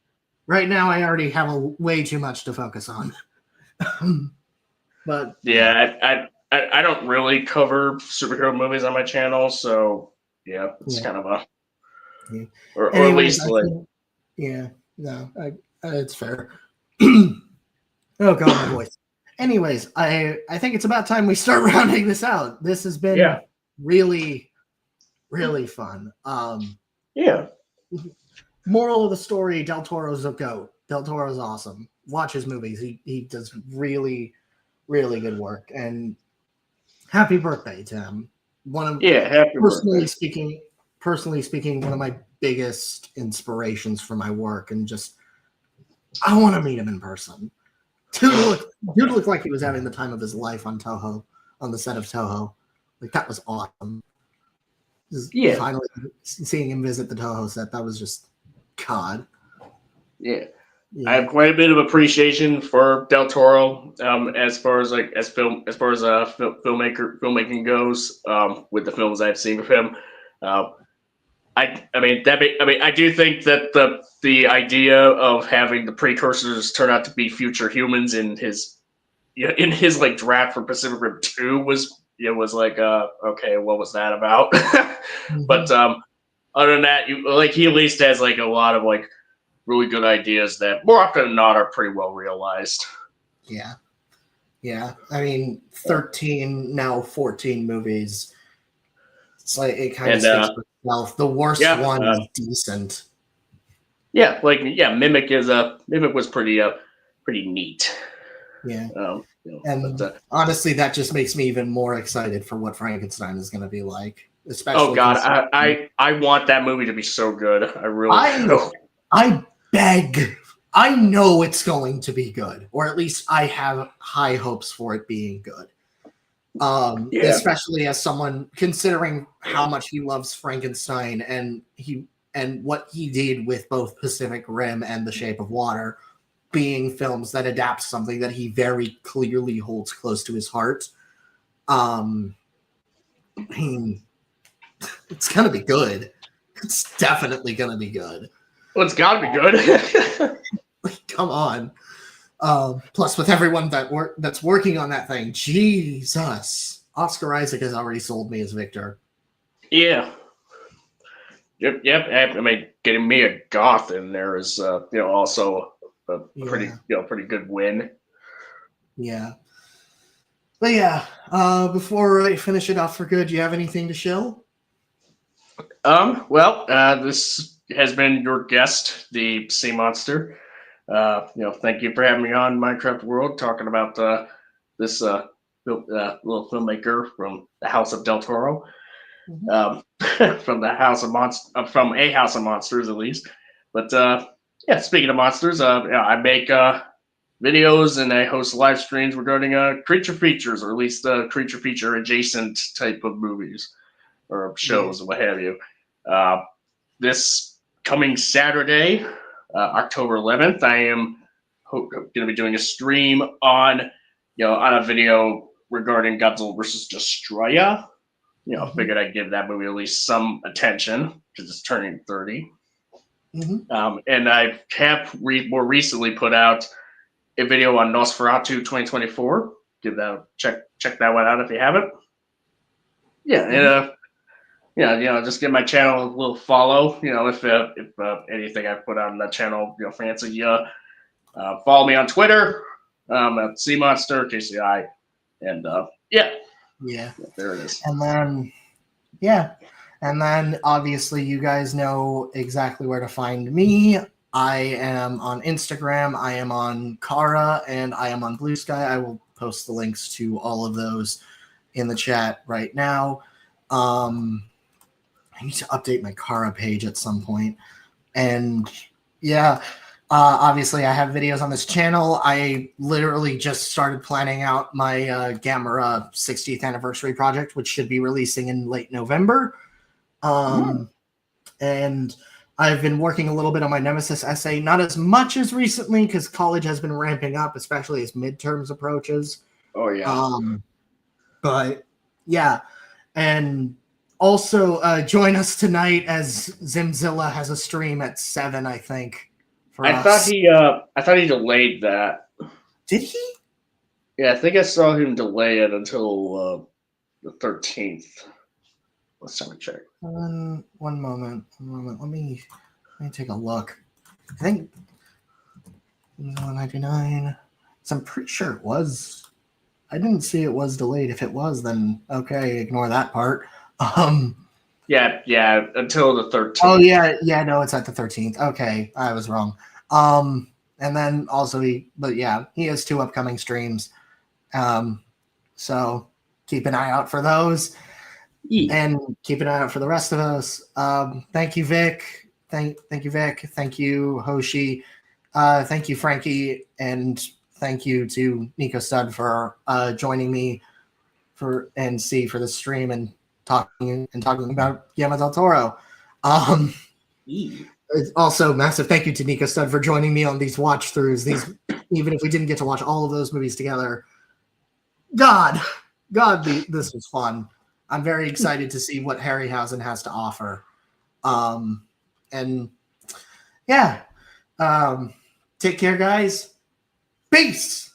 Right now, I already have way too much to focus on. But yeah, I don't really cover superhero movies on my channel, so yeah, it's kind of a or at least like it's fair. Oh god, my voice. Anyways, I think it's about time we start rounding this out. This has been really, really fun. Moral of the story: Del Toro's a goat. Del Toro's awesome. Watch his movies. He does really, really good work. And happy birthday to him. Happy personally birthday. speaking, one of my biggest inspirations for my work, and just I want to meet him in person. Dude looked like he was having the time of his life on Toho, on the set of Toho. Like that was awesome. Finally seeing him visit the Toho set, that was just God. Yeah. I have quite a bit of appreciation for Del Toro, as far as filmmaking goes, with the films I've seen of him. I do think that the idea of having the precursors turn out to be future humans in his like draft for Pacific Rim 2 was like okay, what was that about? But other than that, he at least has like a lot of like really good ideas that more often than not are pretty well realized. Yeah. I mean, 13 now 14 movies. It's like it kind of speaks for itself. The worst one is decent. Mimic was pretty neat. Yeah. Honestly, that just makes me even more excited for what Frankenstein is going to be like. Especially I want that movie to be so good. I really do. I beg. I know it's going to be good, or at least I have high hopes for it being good. Especially as someone considering how much he loves Frankenstein and what he did with both Pacific Rim and The Shape of Water, being films that adapt something that he very clearly holds close to his heart. I mean, it's gonna be good. It's definitely gonna be good. Well, it's gotta be good. Come on. Plus, with everyone that's working on that thing, Jesus, Oscar Isaac has already sold me as Victor. Yeah. Yep. I mean, getting Mia Goth in there is, also a pretty good win. Yeah. But yeah, before I finish it off for good, do you have anything to shill? Well, this has been your guest, the Sea Monster. Thank you for having me on Minecraft World, talking about this little filmmaker from the House of Del Toro, from the House of from a House of Monsters at least. But Yeah, speaking of monsters, yeah, I make videos and I host live streams regarding creature features, or at least creature feature adjacent type of movies or shows, or what have you. This coming Saturday, October 11th, I am going to be doing a stream on, on a video regarding Godzilla versus Destroya. Figured I'd give that movie at least some attention because it's turning 30. And I have more recently put out a video on Nosferatu 2024. Give that check that one out if you haven't. Yeah, and just give my channel a little follow. If anything I put on that channel, fancy, follow me on Twitter at CMonster KCI, and yeah, there it is. And then obviously you guys know exactly where to find me. I am on Instagram, I am on Kara, and I am on Blue Sky. I will post the links to all of those in the chat right now. I need to update my Kara page at some point. And obviously I have videos on this channel. I literally just started planning out my Gamera 60th anniversary project, which should be releasing in late November. And I've been working a little bit on my Nemesis essay, not as much as recently because college has been ramping up, especially as midterms approaches. Oh yeah. But yeah, and also join us tonight as Zimzilla has a stream at 7, I think. I thought he delayed that. Did he? Yeah, I think I saw him delay it until the 13th. Let's have a check. One moment. Let me take a look. I think 199. So I'm pretty sure it was. I didn't see it was delayed. If it was, then okay, ignore that part. Yeah, until the 13th. Oh yeah, no, it's at the 13th. Okay, I was wrong. And then also he has 2 upcoming streams. So keep an eye out for those. And keep an eye out for the rest of us. Thank you, Vic. Thank you, Vic. Thank you, Hoshi. Thank you, Frankie, and thank you to Nico Stud for joining me for the stream and talking about Guillermo Del Toro. Also, massive thank you to Nico Stud for joining me on these watch throughs. Even if we didn't get to watch all of those movies together, God, this was fun. I'm very excited to see what Harryhausen has to offer. Take care, guys. Peace.